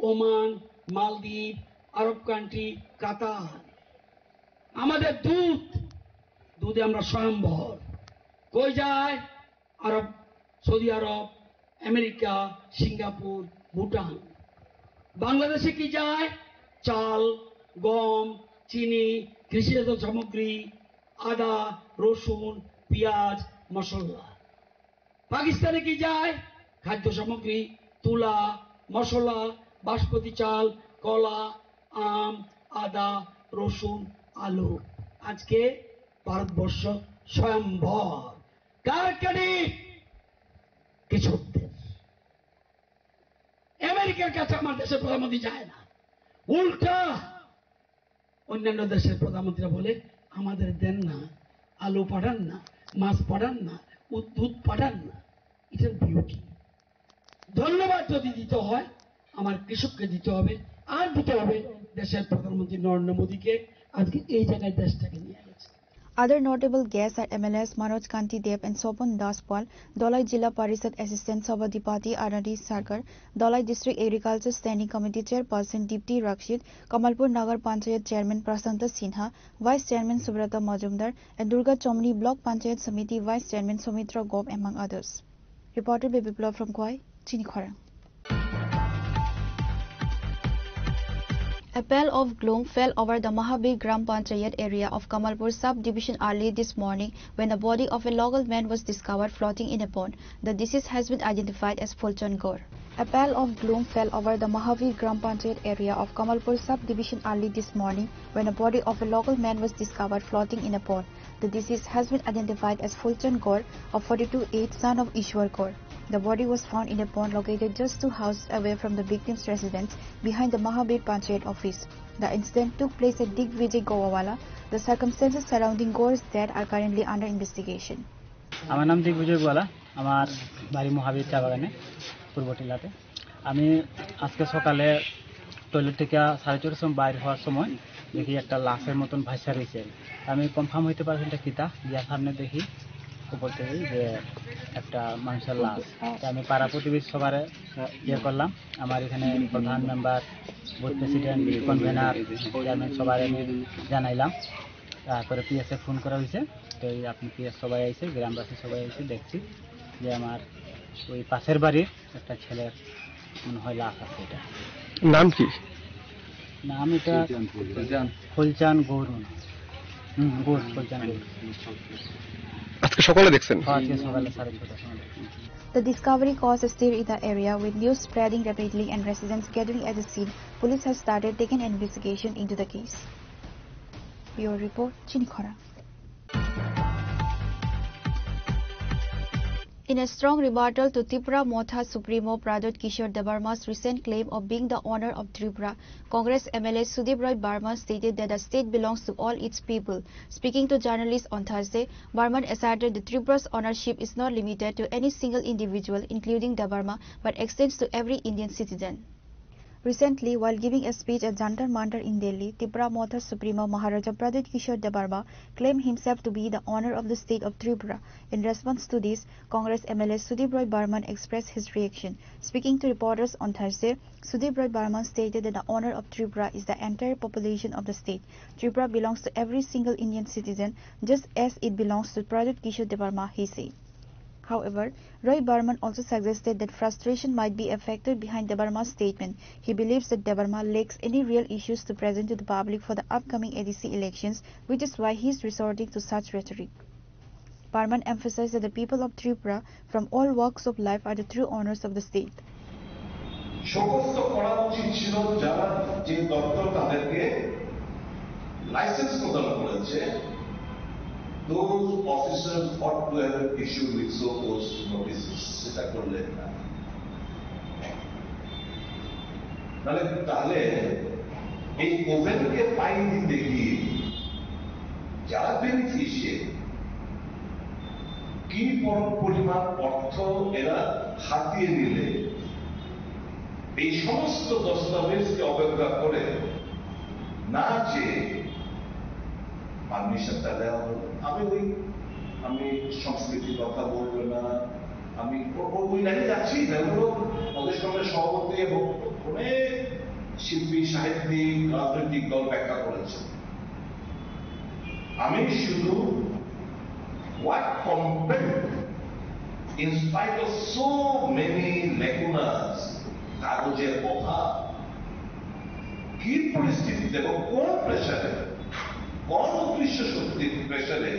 ওমান, মালদ্বীপ, আরব কান্ট্রি, কাতার। আমাদের দুধে আমরা স্বয়ম্বর। কই যায়? আরব, সৌদি আরব, আমেরিকা, সিঙ্গাপুর, ভুটান। বাংলাদেশে কি যায়? চাল, গম, চিনি, কৃষিজাত সামগ্রী, আদা, রসুন, পেঁয়াজ, মশলা। পাকিস্তানে কি যায়? খাদ্য সামগ্রী, তুলা, মশলা, বাসমতি চাল, কলা, আম, আদা, রসুন, আলু। আজকে ভারতবর্ষ স্বয়ম্ভর। কার ক্রেডিট? কৃষকদের। আমেরিকার কাছে আমার দেশের প্রধানমন্ত্রী যায় না, উল্টা অন্যান্য দেশের প্রধানমন্ত্রীরা বলে আমাদের দেন না, আলু পাঠান না, মাছ পাঠান না, দুধ পাঠান না। এটার বিউটি। ধন্যবাদ যদি দিতে হয় আমার কৃষককে দিতে হবে, আর দিতে হবে দেশের প্রধানমন্ত্রী নরেন্দ্র মোদীকে। আজকে এই জায়গায় দেশটাকে নিয়ে গেছে। Other notable guests are MLAs Manoj Kanti Deb and Sopan Daspal, Dholai Jilla Parishad Assistant Sabadipati Aradi Sarkar, Dholai District Agriculture Standing Committee Chairperson Dipti Rakshit, Kamalpur Nagar Panchayat Chairman Prasanta Sinha, Vice Chairman Subrata Majumdar, and Durga Chomni Block Panchayat Samiti Vice Chairman Sumitra Gob, among others. Reported by Biplov from Kwai, Chinikhara. A pall of gloom fell over the Mahabir Gram Panchayat area of Kamalpur sub-division early this morning when the body of a local man was discovered floating in a pond. The deceased has been identified as Fulchand Gaur. A pall of gloom fell over the Mahabir Gram Panchayat area of Kamalpur sub-division early this morning when the body of a local man was discovered floating in a pond. The deceased has been identified as Fulchand Gaur, a 42 age son of Ishwar Gaur. The body was found in a pond located just 2 houses away from the victim's residence behind the Mahabir Panchayat office. The incident took place at Digvijay Gowawala. The circumstances surrounding Gaur's death are currently under investigation. আমার নাম দিগ্বিজয় গোয়ালা, আমার বাড়ি মহাবীর চা বাগানে পূর্বটিলাতে। আমি আজকে সকালে toilet থেকে 4:30 সময় বাইরে হওয়ার সময় দেখি একটা লাশের মতন ভাসা রয়েছে। আমি কনফার্ম হইতে পারছি এটা কিতা, গিয়া সামনে দেখি উপর থেকে যে একটা মানুষের লাশ। আমি পাড়া প্রতিবেশী সবার করলাম, আমার এখানে প্রধান member, booth president, convener, chairman সবার আমি জানাইলাম। তারপরে পিএসএ ফোন করা হয়েছে, তো আপনি পিএস সবাই আইছে, গ্রামবাসী সবাই আইছে। দেখছি যে আমার ওই পাশের বাড়ির একটা ছেলের মনে হয় লাশ আছে। এটা নাম কি? নাম এটা ফুলচান গৌর। গৌর, ফুলচান গৌর। আজকে সকালে দেখছেন? আজকে সকালে 6:30 সময় দেখছি। The discovery caused a stir in the area, with news spreading rapidly and residents gathering at the scene. Police has started taking an investigation into the case. Bureau Report, Chinikhara. In a strong rebuttal to Tripura Motha Supremo Pradot Kishore Debarma's recent claim of being the owner of Tripura, Congress MLA Sudip Roy Barma stated that the state belongs to all its people. Speaking to journalists on Thursday, Barman asserted that Tripura's ownership is not limited to any single individual, including Debarma, but extends to every Indian citizen. Recently, while giving a speech at Jantar Mantar in Delhi, Tripura Motha Supremo Maharaja Pradot Kishore Debarma claimed himself to be the owner of the state of Tripura. In response to this, Congress MLA Sudip Roy Barman expressed his reaction. Speaking to reporters on Thursday, Sudip Roy Barman stated that the owner of Tripura is the entire population of the state. Tripura belongs to every single Indian citizen, just as it belongs to Pradot Kishore Debarma, he said. However, Roy Barman also suggested that frustration might be a factor behind Debarma's statement. He believes that Debarma lacks any real issues to present to the public for the upcoming ADC elections, which is why he is resorting to such rhetoric. Barman emphasized that the people of Tripura from all walks of life are the true owners of the state. সমস্ত করা উচিত ছিল যারা যে দপ্তর তাদেরকে licence প্রদান করেছে, those officers ought to have issued with so-called notices. সেটা করলেন না। তাহলে এই ওভেনকে পাই দিতে গিয়ে যারা বেনিফিশিয়ারি কি পরিমাণ অর্থ এরা হাতিয়ে নিলে এই সমস্ত দস্তাবেজকে অবজ্ঞা করে না যে পারমিশনটা দেওয়া হলো। আমি সংস্কৃতির কথা বলবো না, আমি ওই লাইনে যাচ্ছি না। ওগুলো ওদের সঙ্গে সভাপতি এবং অনেক শিল্পী, সাহিত্যিক, রাজনৈতিক দল ব্যাখ্যা করেছে। আমি শুধু what compelled in spite of so many lacunas, কাগজের অভাব, কি পরিস্থিতিতে এবং কোন প্রেশারে, কোন অদৃশ্য শক্তির প্রেশারে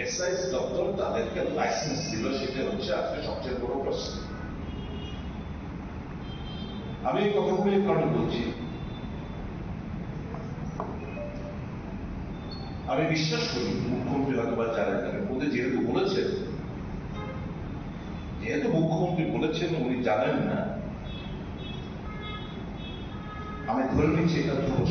এক্সাইজ দপ্তর তাদেরকে লাইসেন্স দিল, সেটা হচ্ছে আজকে সবচেয়ে বড় প্রশ্ন। আমি এই কথাগুলি কারণ বলছি, আমি বিশ্বাস করি মুখ্যমন্ত্রী হয়তো বা জানেন না, ওদের যেহেতু মুখ্যমন্ত্রী বলেছেন উনি জানেন না, আমি ধরে নিচ্ছি এটা ধ্রুব।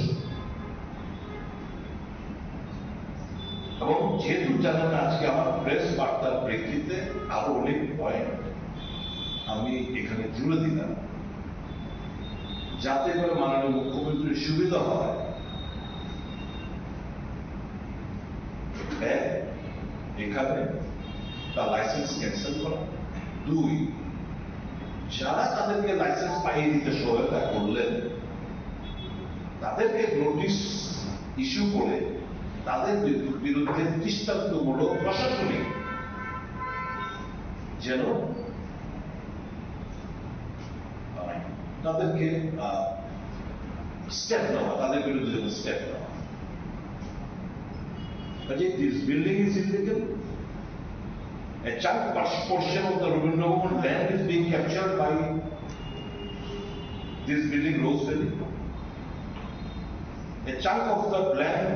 এবং যেহেতু জানেন না, আজকে আমার প্রেস বার্তার প্রেক্ষিতে আরো অনেক পয়েন্ট আমি এখানে জুড়ে দিলাম, যাতে করে মাননীয় মুখ্যমন্ত্রীর সুবিধা হয়। এক, এখানে তার লাইসেন্স ক্যান্সেল করা। দুই, যারা তাদেরকে লাইসেন্স পাইয়ে দিতে সহায়তা করলেন তাদেরকে নোটিশ ইস্যু করে তাদের বিরুদ্ধে দৃষ্টান্তমূলক প্রশাসনিক যেন তাদেরকে স্টেপ নেওয়া, তাদের বিরুদ্ধে যেন স্টেপ নেওয়া। This building is illegal. A chunk portion of the Rabindra Bhavan land is being captured by this building, Rose Valley. A chunk of the land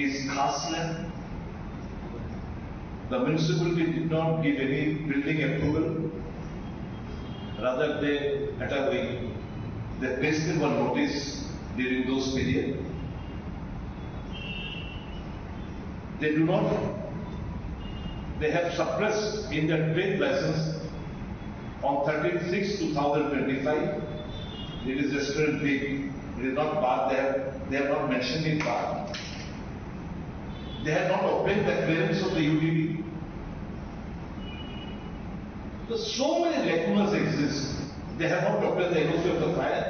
is khas land. The municipality did not give any building approval. Rather, they pasted one notice during those periods. They have suppressed in their trade license on 13/6/2025. It is restaurant big. It is not bar. They have not mentioned in bar. They have not obtained the clearance of the UDB. So many lacunas exist. They have not obtained the NOC of the fire.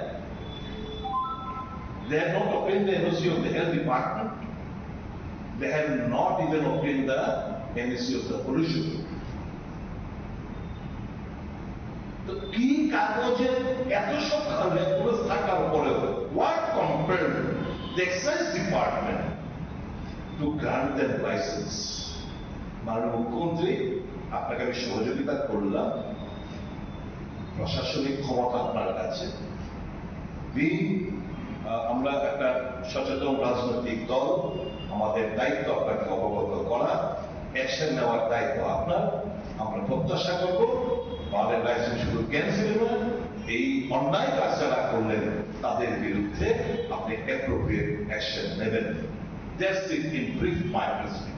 They have not obtained the NOC of the health department. They have not even obtained the NOC of the pollution. তো কি কাগজে এত সব লেগুলোস থাকার পরেও what compelled the excise department to grant them license? মাননীয় মুখ্যমন্ত্রী, আপনাকে আমি সহযোগিতা করলাম, প্রশাসনিক ক্ষমতা আপনার কাছে। আমরা একটা সচেতন রাজনৈতিক দল, আমাদের দায়িত্ব আপনাকে অবগত করা, অ্যাকশন নেওয়ার দায়িত্ব আপনার। আমরা প্রত্যাশা করব বারের লাইসেন্স শুধু ক্যান্সেল নয়, এই অন্যায় কাজ যারা করলেন তাদের বিরুদ্ধে আপনি অ্যাপ্রোপ্রিয়েট অ্যাকশন নেবেন। That's it in brief, my President.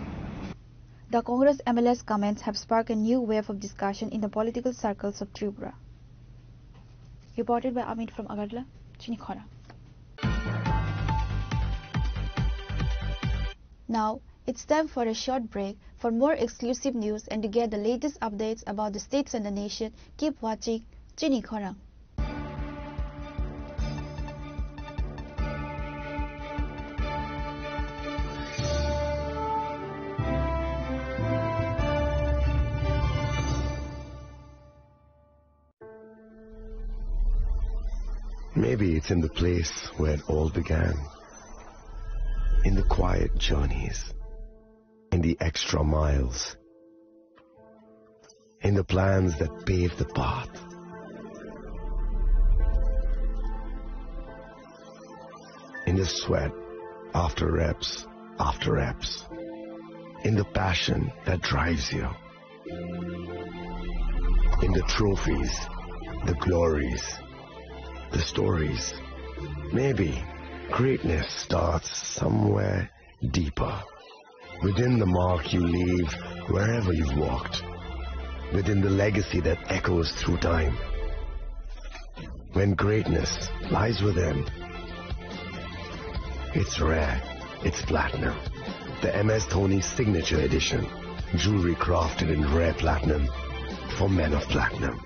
The Congress MLA's comments have sparked a new wave of discussion in the political circles of Tripura. Reported by Amit from Agartala, Chinikhara. Now, it's time for a short break. For more exclusive news and to get the latest updates about the states and the nation, keep watching Chinikhara. Maybe it's in the place where it all began. In the quiet journeys, in the extra miles, in the plans that pave the path. In the sweat after reps, in the passion that drives you, in the trophies, the glories, the stories. Maybe greatness starts somewhere deeper, within the mark you leave wherever you've walked, within the legacy that echoes through time. When greatness lies within, it's rare, it's platinum. The MS Dhoni Signature Edition, jewelry crafted in rare platinum for men of platinum.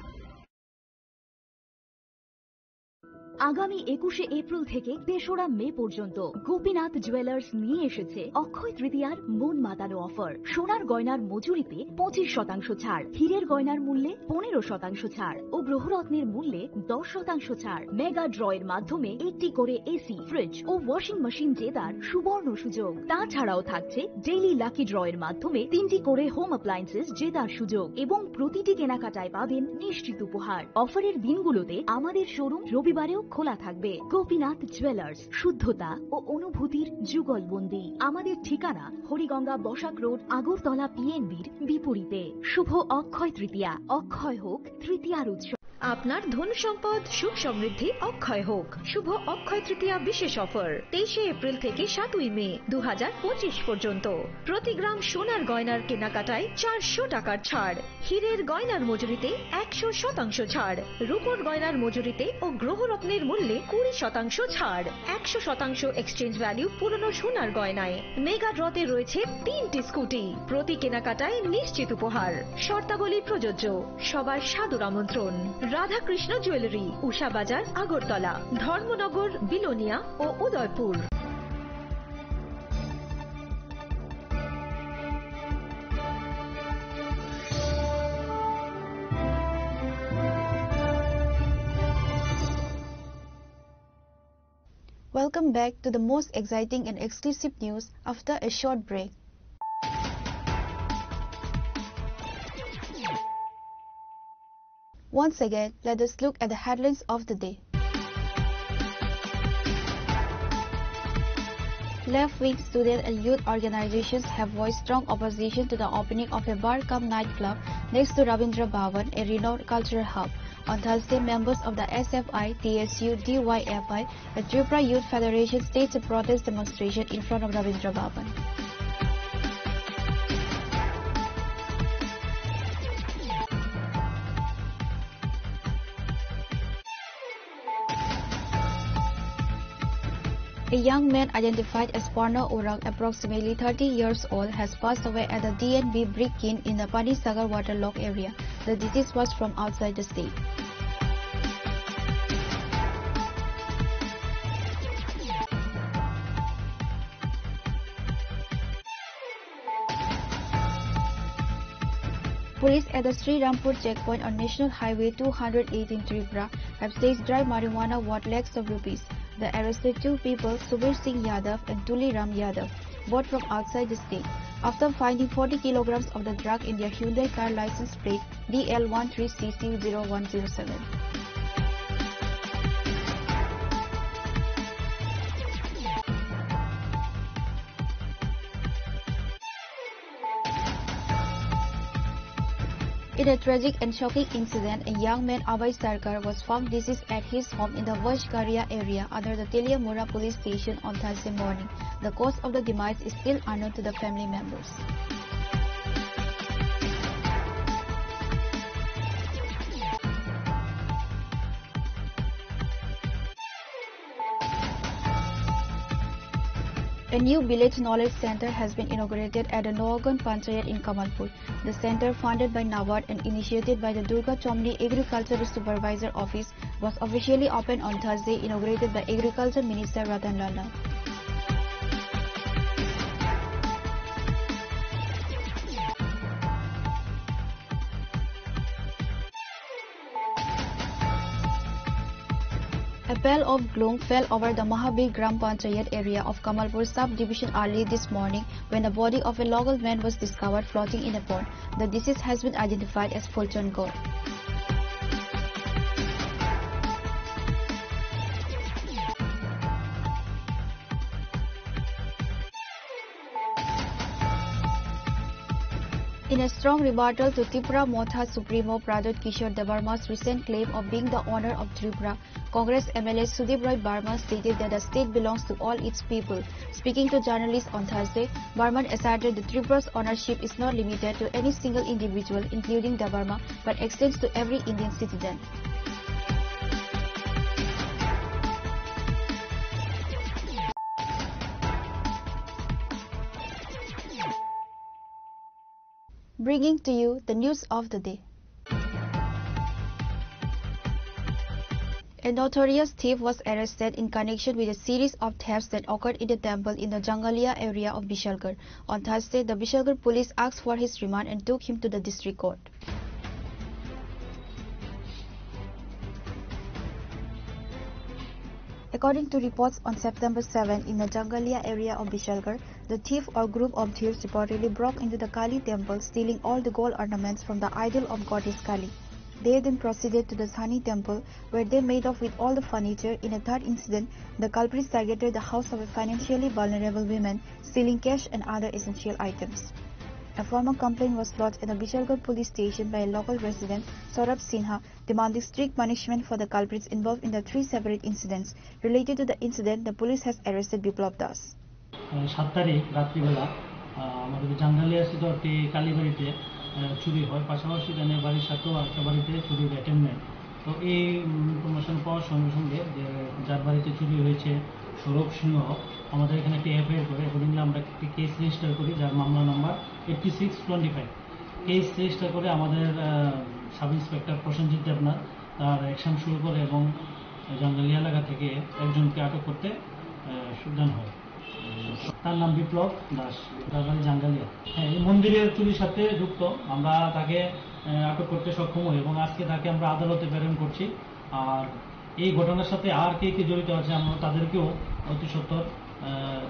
আগামী 21শে April থেকে 3রা মে পর্যন্ত Gopinath jewellers নিয়ে এসেছে অক্ষয় তৃতীয়ার মন মাতানো offer. সোনার গয়নার মজুরিতে 25% ছাড়, হীরের গয়নার মূল্যে 15% ছাড় ও গ্রহরত্নের মূল্যে 10% ছাড়। মেগা ড্রয়ের মাধ্যমে একটি করে এসি, ফ্রিজ ও ওয়াশিং মেশিন জেতার সুবর্ণ সুযোগ। তাছাড়াও থাকছে ডেইলি লাকি ড্রয়ের মাধ্যমে 3টি করে হোম অ্যাপ্লায়েন্সেস জেতার সুযোগ এবং প্রতিটি কেনাকাটায় পাবেন নিশ্চিত উপহার। অফারের দিনগুলোতে আমাদের শোরুম রবিবারেও খোলা থাকবে। গোপীনাথ জুয়েলার্স, শুদ্ধতা ও অনুভূতির যুগলবন্দি। আমাদের ঠিকানা হরিগঙ্গা বসাক রোড, আগরতলা পিএনবির বিপরীতে। শুভ অক্ষয় তৃতীয়া, অক্ষয় হোক তৃতীয়ার উৎসব। আপনার ধন সম্পদ সুখ সমৃদ্ধি অক্ষয় হোক। শুভ অক্ষয় তৃতীয়া বিশেষ অফার 23শে এপ্রিল থেকে 7ই মে 2025 পর্যন্ত। প্রতি গ্রাম সোনার গয়নার কেনাকাটায় 400 টাকার ছাড়, হীরের গয়নার মজুরিতে 100% ছাড়, রূপোর গয়নার মজুরিতে ও গ্রহরত্নের মূল্যে 20% ছাড়, 100% এক্সচেঞ্জ ভ্যালু পুরনো সোনার গয়নায়। মেগা ড্রতে রয়েছে 3টি স্কুটি, প্রতি কেনাকাটায় নিশ্চিত উপহার। শর্তাবলী প্রযোজ্য। সবার সাদর আমন্ত্রণ। রাধাকৃষ্ণ জুয়েলারি, উষা বাজার, আগরতলা, ধর্মনগর, বিলোনিয়া ও Udaipur. Welcome back to the most exciting and exclusive news after a short break. Once again, let us look at the headlines of the day. Left-wing student and youth organizations have voiced strong opposition to the opening of a bar-cum nightclub next to Rabindra Bhavan, a renowned cultural hub. On Thursday, members of the SFI, TSU, DYFI, and Tripura Youth Federation staged a protest demonstration in front of Rabindra Bhavan. A young man identified as Parna Orang, approximately 30 years old, has passed away at the DNB Brick Kiln in the Panisagar waterlogged area. The deceased was from outside the state. Police at the Sri Rampur checkpoint on National Highway 208 in Tripura have seized dry marijuana worth lakhs of rupees. The arrested two people, Subir Singh Yadav and Tuli Ram Yadav, both from outside the state, after finding 40 kilograms of the drug in their Hyundai car license plate DL13CC0107. In a tragic and shocking incident, a young man, Abhay Sarkar, was found deceased at his home in the Vashgaria area under the Teliamura police station on Thursday morning. The cause of the demise is still unknown to the family members. A new village knowledge center has been inaugurated at the Noagan Panchayat in Kamalpur. The center, funded by NABARD and initiated by the Durga Chomni Agricultural Supervisor Office, was officially opened on Thursday, inaugurated by Agriculture Minister Ratan Lal. A bale of gloom fell over the Mahabir Gram Panchayat area of Kamalpur sub-division early this morning when the body of a local man was discovered floating in a pond. The deceased has been identified as Fulchand Gaur. In a strong rebuttal to Tripura Motha Supremo Pradot Kishore Debarma's recent claim of being the owner of Tripura, Congress MLA Sudip Roy Barma stated that the state belongs to all its people. Speaking to journalists on Thursday, Barman asserted that Tripura's ownership is not limited to any single individual, including Debarma, but extends to every Indian citizen. Bringing to you the news of the day. A notorious thief was arrested in connection with a series of thefts that occurred in the temple in the Jangalia area of Bishalgarh. On Thursday, the Bishalgarh police asked for his remand and took him to the district court. According to reports on September 7, in the Jangalia area of Bishalgarh, the thief or group of thieves reportedly broke into the Kali temple, stealing all the gold ornaments from the idol of goddess Kali. They then proceeded to the Sani temple, where they made off with all the furniture. In a third incident, the culprits targeted the house of a financially vulnerable woman, stealing cash and other essential items. A formal complaint was lodged at the Bishalgarh police station by a local resident, Saurabh Sinha, demanding strict punishment for the culprits involved in the 3 separate incidents. Related to the incident, the police has arrested Biplab Das. 7 তারিখ রাত্রিবেলা আমাদের জাঙ্গালিয়াস্থিত একটি কালীবাড়িতে চুরি হয়, পাশাপাশি জানে বাড়ির সাথেও একটা বাড়িতে চুরির অ্যাটেম্পট। তো এই ইনফরমেশন পাওয়ার সঙ্গে সঙ্গে যার বাড়িতে চুরি হয়েছে সৌরভ সিংহ, আমাদের এখানে একটি এফআইআর করে অ্যাকর্ডিংলি আমরা একটি কেস রেজিস্টার করি, যার মামলা নম্বর 8625। কেস রেজিস্টার করে আমাদের সাব ইন্সপেক্টর প্রসেনজিৎ দেবনাথ তার অ্যাকশন শুরু করে এবং জাঙ্গালিয়া এলাকা থেকে একজনকে আটক করতে সুদান হয়। তার নাম বিপ্লব দাস, তার বাড়ি জাঙ্গালিয়া। হ্যাঁ, এই মন্দিরের চুরির সাথে যুক্ত। আমরা তাকে আটক করতে সক্ষম হই এবং আজকে তাকে আমরা আদালতে প্রেরণ করছি। আর এই ঘটনার সাথে আর কে কে জড়িত আছে আমরা তাদেরকেও অতি সত্বর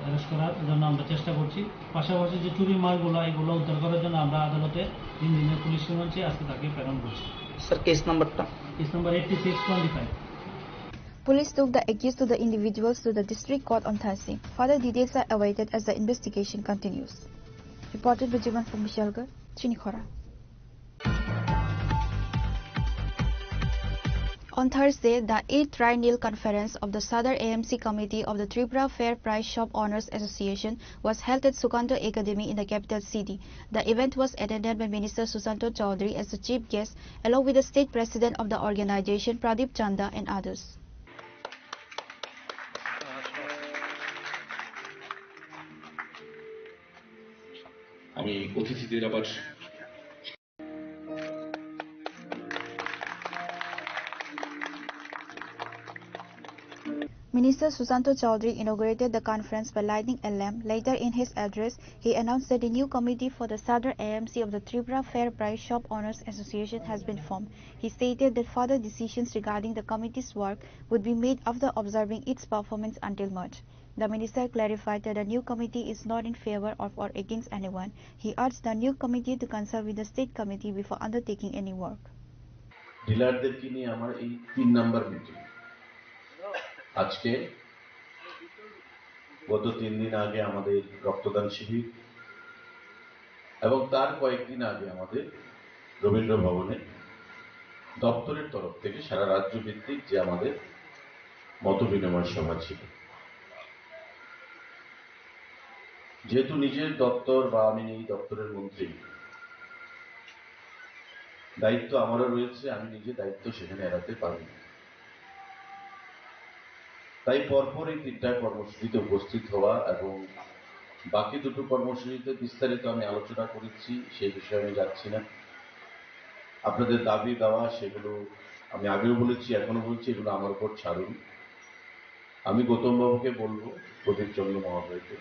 অ্যারেস্ট করার জন্য আমরা চেষ্টা করছি। পাশাপাশি যে চুরির মালগুলো এগুলো উদ্ধার করার জন্য আমরা আদালতে 3 দিনের পুলিশ রিমান্ডে আজকে তাকে প্রেরণ করছি। স্যার কেস নাম্বারটা? Case number 8625। Police took the accused to the individuals to the district court on Thursday. Further details are awaited as the investigation continues. Reported by Jivan from Bishalgarh, Chinikhora. On Thursday, the 8th Triennial Conference of the Sadar AMC Committee of the Tripura Fair Price Shop Owners Association was held at Sukanto Academy in the capital city. The event was attended by Minister Susanto Chaudhary as the chief guest, along with the state president of the organization Pradeep Chanda and others. আমি অতিথিদের আবার Minister Susanto Chaudhary inaugurated the conference by lighting a lamp. Later in his address, he announced that a new committee for the Sadar AMC of the Tripura Fair Price Shop Owners Association has been formed. He stated that further decisions regarding the committee's work would be made after observing its performance until March. The minister clarified that the new committee is not in favor of or against anyone. He urged the new committee to consult with the state committee before undertaking any work. ডিলারদেরকে নিয়ে আমার এই 3 number meeting. আজকে গত 3 দিন আগে আমাদের রক্তদান শিবির এবং তার কয়েকদিন আগে আমাদের রবীন্দ্র ভবনে দপ্তরের তরফ থেকে সারা রাজ্য ভিত্তিক যে আমাদের মত বিনিময় সভা ছিল। যেহেতু নিজের দপ্তর বা আমি এই দপ্তরের মন্ত্রী, দায়িত্ব আমারও রয়েছে, আমি নিজে দায়িত্ব সেখানে এড়াতে পারি না। তাই পরপর এই 3টা কর্মসূচিতে উপস্থিত হওয়া এবং বাকি 2টো কর্মসূচিতে বিস্তারিত আমি আলোচনা করেছি, সেই বিষয়ে আমি যাচ্ছি না। আপনাদের দাবি দেওয়া সেগুলো আমি আগেও বলেছি, এখনো বলছি, এগুলো আমার উপর ছাড়ুন। আমি গৌতম বাবুকে বলবো, প্রদীপ চন্দ্র মহাশয়কে,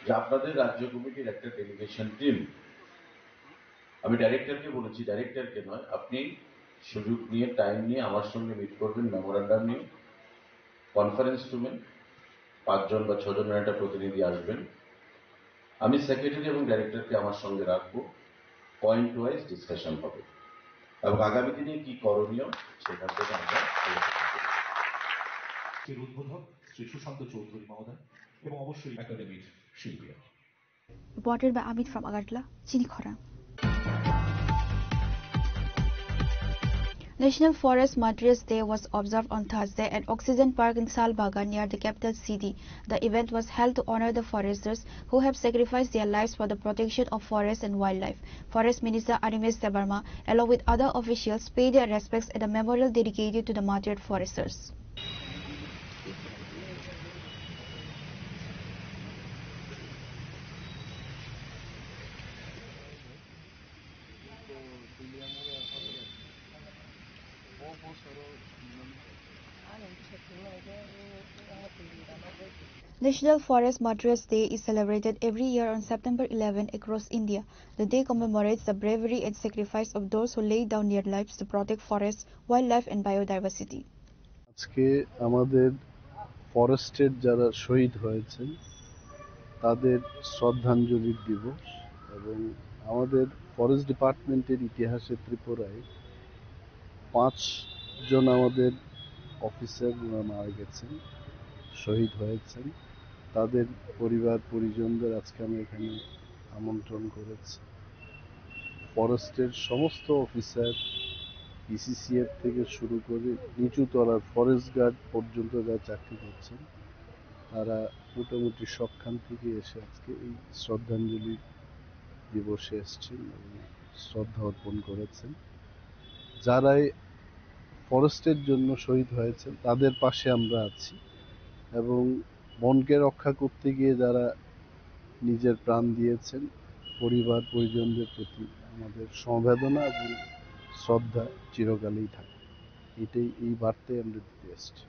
যে আপনাদের রাজ্য কমিটির একটা ডেলিগেশন টিম, আমি ডাইরেক্টরকে বলেছি, ডাইরেক্টরকে নয়, আপনি সুযোগ নিয়ে টাইম নিয়ে আমার সঙ্গে মিট করবেন, মেমোরান্ডাম নিয়ে কনফারেন্স রুমে 5 জন বা 6 জনের একটা প্রতিনিধি আসবেন। আমি সেক্রেটারি এবং ডাইরেক্টরকে আমার সঙ্গে রাখবো, পয়েন্ট ওয়াইজ ডিসকাশন হবে এবং আগামী দিনে কি করণীয় সেখান থেকে আমরা উদ্বোধক শ্রী সুশান্ত চৌধুরী মহোদয় এবং অবশ্যই একাডেমির শিল্পীরা। Reported by Amit from Agartala, Chinikhora. National Forest Materials Day was observed on Thursday at Oxygen Park in Salbaga near the capital city. The event was held to honor the foresters who have sacrificed their lives for the protection of forests and wildlife. Forest Minister Animesh Debarma, along with other officials, paid their respects at a memorial dedicated to the martyred foresters. National Forest Martyrs Day is celebrated every year on September 11 across India. The day commemorates the bravery and sacrifice of those who laid down their lives to protect forests, wildlife and biodiversity. আজকে আমাদের ফরেস্টের যারা শহীদ হয়েছেন তাদের শ্রদ্ধাঞ্জলি দিবস এবং আমাদের ফরেস্ট ডিপার্টমেন্টের ইতিহাসে ত্রিপুরায় 5 জন আমাদের অফিসার মারা গেছেন, শহীদ হয়েছেন। তাদের পরিবার পরিজনদের আজকে আমি এখানে আমন্ত্রণ করেছি। ফরেস্টের সমস্ত অফিসার পিসিসিএফ থেকে শুরু করে নিচু তলার ফরেস্ট গার্ড পর্যন্ত যারা চাকরি করছেন তারা মোটামুটি সবখান থেকে এসে আজকে এই শ্রদ্ধাঞ্জলি দিবসে এসছেন এবং শ্রদ্ধা অর্পণ করেছেন। যারাই ফরেস্টের জন্য শহীদ হয়েছেন তাদের পাশে আমরা আছি এবং বনকে রক্ষা করতে গিয়ে যারা নিজের প্রাণ দিয়েছেন পরিবার পরিজনদের প্রতি আমাদের সমবেদনা এবং শ্রদ্ধা চিরকালই থাকে। এটাই এই বার্তায় আমরা দিতে এসেছি।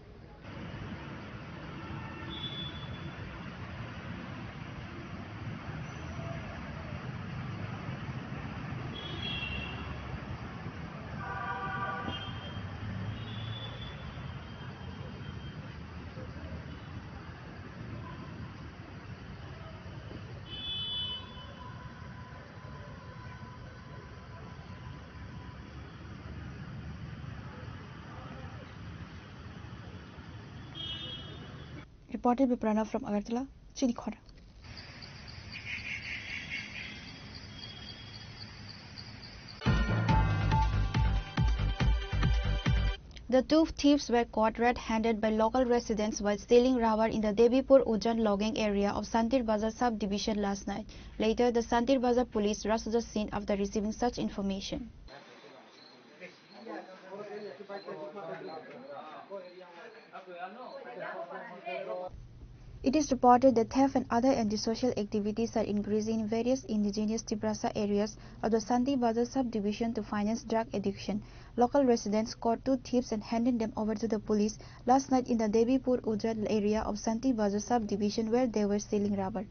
Reported by Pranav from Agartala, Chinikhora. The two thieves were caught red-handed by local residents while stealing rubber in the Devipur Ujan logging area of Santir Bazar subdivision last night. Later, the Santir Bazar police rushed to the scene after receiving such information. It is reported that theft and other antisocial activities are increasing in various indigenous Tibrasa areas of the Santir Bazar subdivision to finance drug addiction. Local residents caught two thieves and handed them over to the police last night in the Devipur Ujal area of Santir Bazar subdivision where they were stealing rubber.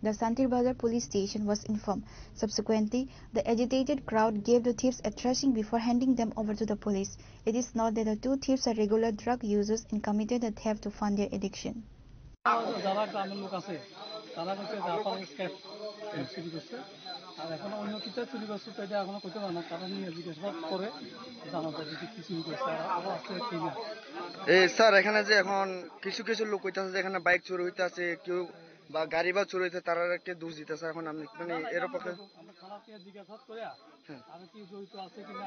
The Santir Bazar police station was informed. Subsequently, the agitated crowd gave the thieves a thrashing before handing them over to the police. It is noted that the two thieves are regular drug users and committed the theft to fund their addiction. যারা গ্রামের লোক আছে তারা হচ্ছে Japan স্ক্যাপ চুরি করছে আর এখন অন্য কিছু চুরি করছে তো এটা এখনো করতে পারে না কারণ নিয়ে জিজ্ঞাসাবাদ করে জানা যায় যে কি চুরি করছে আর আরো আছে কি না। স্যার এখানে যে এখন কিছু কিছু লোক হইতেছে যে এখানে বাইক চুরি হইতেছে কেউ বা গাড়ি বা চুরি হইতে তারাকে দোষ দিতেছে এখন আপনি মানে এর পক্ষে আমরা থানাকে জিজ্ঞাসাবাদ করে আর কি জড়িত আছে কিনা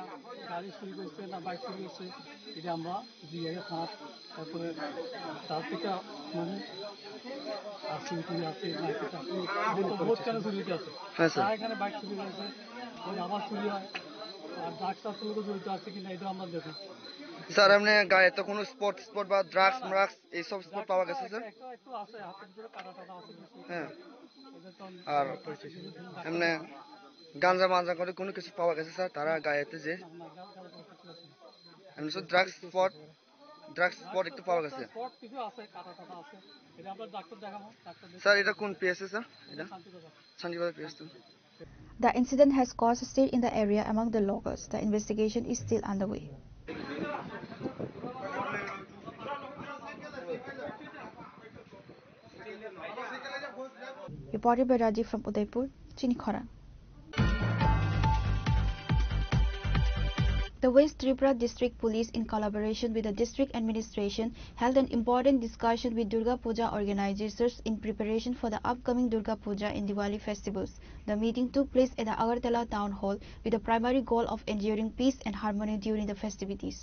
গাড়ি চুরি করছে না বাইক চুরি করছে এটা আমরা জিজ্ঞাসা থানা তারপরে তার থেকে মানে আর চুরি টুরি আছে না বহুত কেন চুরি হইতে আছে তারা এখানে বাইক চুরি হয়েছে আবার চুরি হয় আর ড্রাগস আসলে জড়িত আছে কিনা এটা আমরা দেখি। স্যার আপনি গায়ে তো কোনো স্পট বা ড্রাগস এইসব স্পট পাওয়া গেছে স্যার? একটু আছে হাতের ভিতরে কাটা টাটা আছে হ্যাঁ আর এমনি গাঁজা মাজা করে কোনো কিছু পাওয়া গেছে স্যার তারা গায়েতে যে এমনি সব ড্রাগস স্পট একটু পাওয়া গেছে স্যার। এটা কোন পিএসএ স্যার? এটা শান্তির বাজার পিএসএ। The incident has caused stir in the area among the locals. The investigation is still underway. Reported by Rajiv from Udaipur, Chinikhora. The West Tripura District Police, in collaboration with the district administration, held an important discussion with Durga Puja organizers in preparation for the upcoming Durga Puja and Diwali festivals. The meeting took place at the Agartala Town Hall with the primary goal of ensuring peace and harmony during the festivities.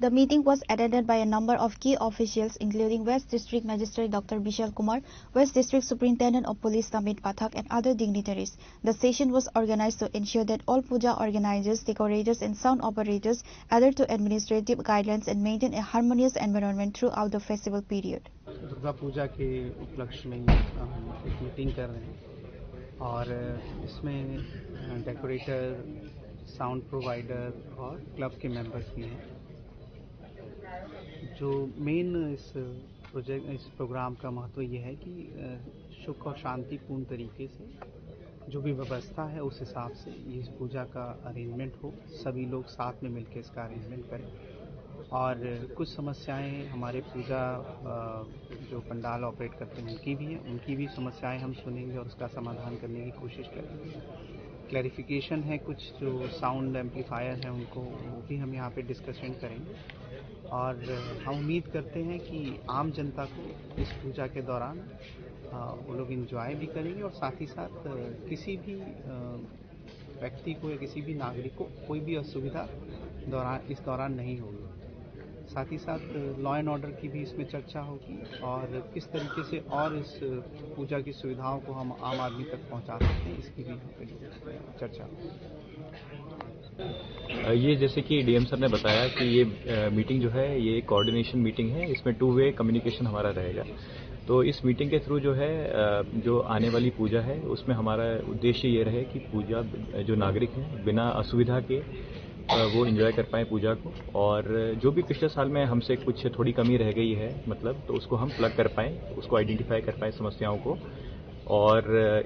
The meeting was attended by a number of key officials including West District Magistrate Dr. Bishal Kumar, West District Superintendent of Police Tamit Pathak and other dignitaries. The session was organized to ensure that all puja organizers, decorators and sound operators adhere to administrative guidelines and maintain a harmonious environment throughout the festival period. Durga Puja के उपलक्ष्य में हम एक meeting कर रहे हैं और इसमें डेकोरेटर, साउंड प्रोवाइडर और क्लब के मेंबर्स भी हैं। जो मेन इस प्रोग्राम का महत्व ये है कि सुख और शांतिपूर्ण तरीके से जो भी व्यवस्था है उस हिसाब से इस पूजा का अरेंजमेंट हो, सभी लोग साथ में मिलकर इसका अरेंजमेंट करें। और कुछ समस्याएं हमारे पूजा जो पंडाल ऑपरेट करते हैं उनकी भी हैं, उनकी भी समस्याएं हम सुनेंगे और उसका समाधान करने की कोशिश करेंगे। क्लैरिफिकेशन है, कुछ जो साउंड एम्पलीफायर हैं उनको वो भी हम यहाँ पे डिस्कशन करेंगे। और हम उम्मीद करते हैं कि आम जनता को इस पूजा के दौरान वो लोग एंजॉय भी करेंगे और साथ ही साथ किसी भी व्यक्ति को या किसी भी नागरिक को कोई भी असुविधा इस दौरान नहीं होगी। साथ ही साथ लॉ एंड ऑर्डर की भी इसमें चर्चा होगी और किस तरीके से और इस पूजा की सुविधाओं को हम आम आदमी तक पहुंचा सकते हैं, इसकी भी चर्चा होगी। ये जैसे कि डीएम सर ने बताया कि ये मीटिंग जो है ये कोऑर्डिनेशन मीटिंग है, इसमें 2 वे कम्युनिकेशन हमारा रहेगा। तो इस मीटिंग के थ्रू जो है जो आने वाली पूजा है उसमें हमारा उद्देश्य ये रहे कि पूजा जो नागरिक हैं बिना असुविधा के वो एंजॉय कर पाएँ पूजा को, और जो भी पिछले साल में हमसे कुछ थोड़ी कमी रह गई है मतलब तो उसको हम प्लग कर पाएँ, उसको आइडेंटिफाई कर पाएँ समस्याओं को। और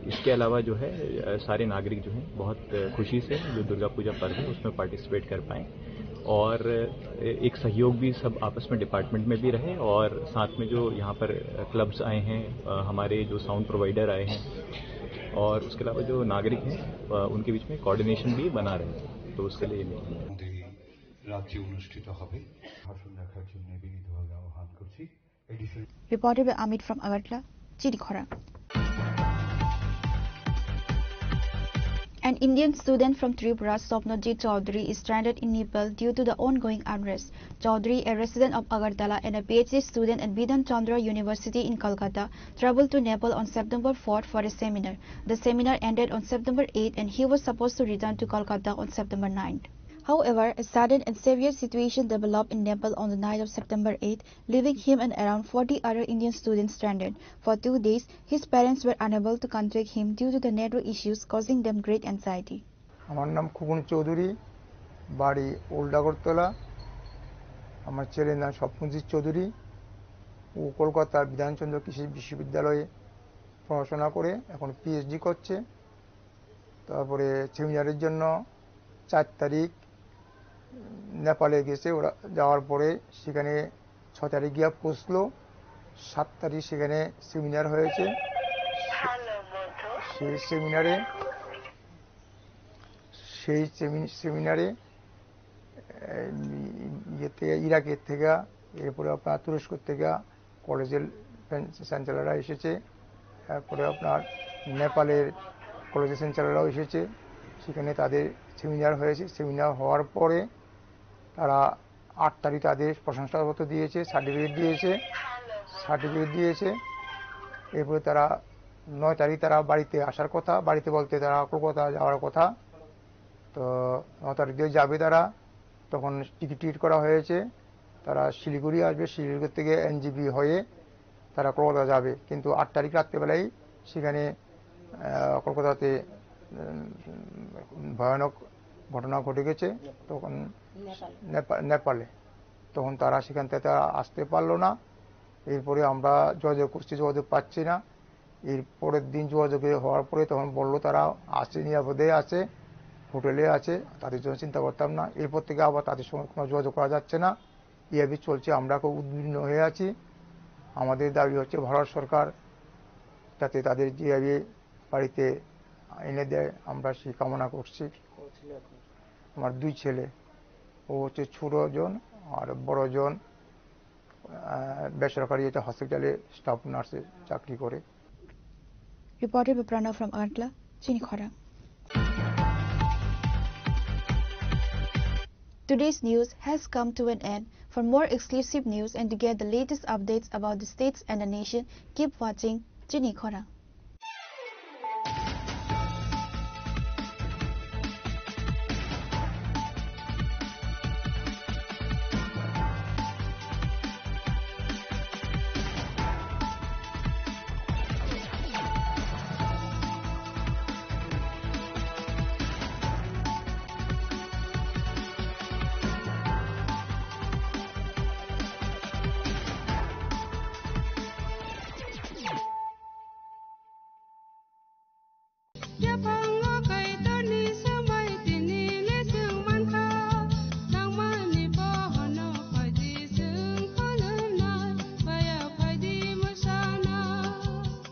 इसके अलावा जो है सारे नागरिक जो हैं बहुत खुशी से जो दुर्गा पूजा पर्व है उसमें पार्टिसिपेट कर पाएँ और एक सहयोग भी सब आपस में डिपार्टमेंट में भी रहे। और साथ में जो यहाँ पर क्लब्स आए हैं, हमारे जो साउंड प्रोवाइडर आए हैं और उसके अलावा जो नागरिक हैं उनके बीच में कोऑर्डिनेशन भी बना रहे, तो उसके लिए राज्य अनुष्ठित হবে ভাষণ রাখার জন্য বিনীতভাবে আহ্বান করছি। Reported by Amit from Agartala, Chirikhora. An Indian student from Tripura, Swapnajit Chaudhary, is stranded in Nepal due to the ongoing unrest. Chaudhary, a resident of Agartala and a PhD student at Bidhan Chandra University in Kolkata, traveled to Nepal on September 4th for a seminar. The seminar ended on September 8th and he was supposed to return to Kolkata on September 9th. However, a sudden and severe situation developed in Nepal on the night of September 8th, leaving him and around 40 other Indian students stranded. For 2 days, his parents were unable to contact him due to the network issues, causing them great anxiety. আমার নাম খোকন চৌধুরী, বাড়ি old Agartala. আমার ছেলের নাম স্বপ্নজিৎ চৌধুরী, ও কলকাতার বিধানচন্দ্র কৃষি বিশ্ববিদ্যালয়ে পড়াশোনা করে এখন পিএইচডি করছে। তারপরে সেমিনারের জন্য 4 তারিখ নেপালে গেছে। ওরা যাওয়ার পরে সেখানে 6 তারিখ গিয়ে পৌঁছলো, 7 তারিখ সেখানে সেমিনার হয়েছে। সেই সেমিনারে ইরাকের থেকে, এরপরে আপনার তুরস্ক থেকে কলেজের চ্যান্সেলররা এসেছে, তারপরে আপনার নেপালের কলেজের চ্যান্সেলররাও এসেছে। সেখানে তাদের সেমিনার হয়েছে। সেমিনার হওয়ার পরে তারা 8 তারিখ তাদের প্রশংসাপত্র দিয়েছে, সার্টিফিকেট দিয়েছে। এরপরে তারা 9 তারিখ তারা বাড়িতে আসার কথা, বাড়িতে বলতে তারা কলকাতা যাওয়ার কথা। তো 9 তারিখ দিয়ে যাবে তারা, তখন টিকিট করা হয়েছে। তারা শিলিগুড়ি আসবে, শিলিগুড়ি থেকে এনজিবি হয়ে তারা কলকাতা যাবে। কিন্তু 8 তারিখ রাত্রেবেলায় সেখানে কলকাতাতে ভয়ানক ঘটনা ঘটে গেছে। তখন নেপালে তখন তারা সেখান থেকে আসতে পারলো না। এরপরে আমরা যোগাযোগ করছি, যোগাযোগ পাচ্ছি না। এর পরের দিন যোগাযোগ হওয়ার পরে তখন বললো তারা আছে, নিরাপদে আছে, হোটেলে আছে, তাদের জন্য চিন্তা করতাম না। এরপর থেকে আবার তাদের সঙ্গে কোনো যোগাযোগ করা যাচ্ছে না, এইভাবে চলছে। আমরা খুব উদ্বিগ্ন হয়ে আছি। আমাদের দাবি হচ্ছে ভারত সরকার যাতে তাদের যেভাবে বাড়িতে এনে দেয়, আমরা সেই কামনা করছি। আমার 2 ছেলে, ও হচ্ছে ছোট জন আর বড় জন বেসরকারি একটা হসপিটালে স্টাফ নার্সে চাকরি করে। Reported by Pranav from Agartala, Chirikhora. Today's news has come to an end. For more exclusive news and to get the latest updates about the states and the nation, keep watching Chirikhora.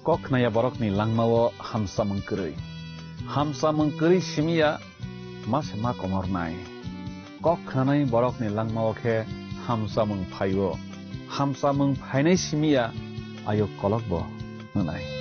Kok naya borok ni langmawo hamsa mengkeri simia mas ma komornai kok nanai borok ni langmawo ke hamsa mengphayo hamsa mengphainai simia ayo kolok bo nanai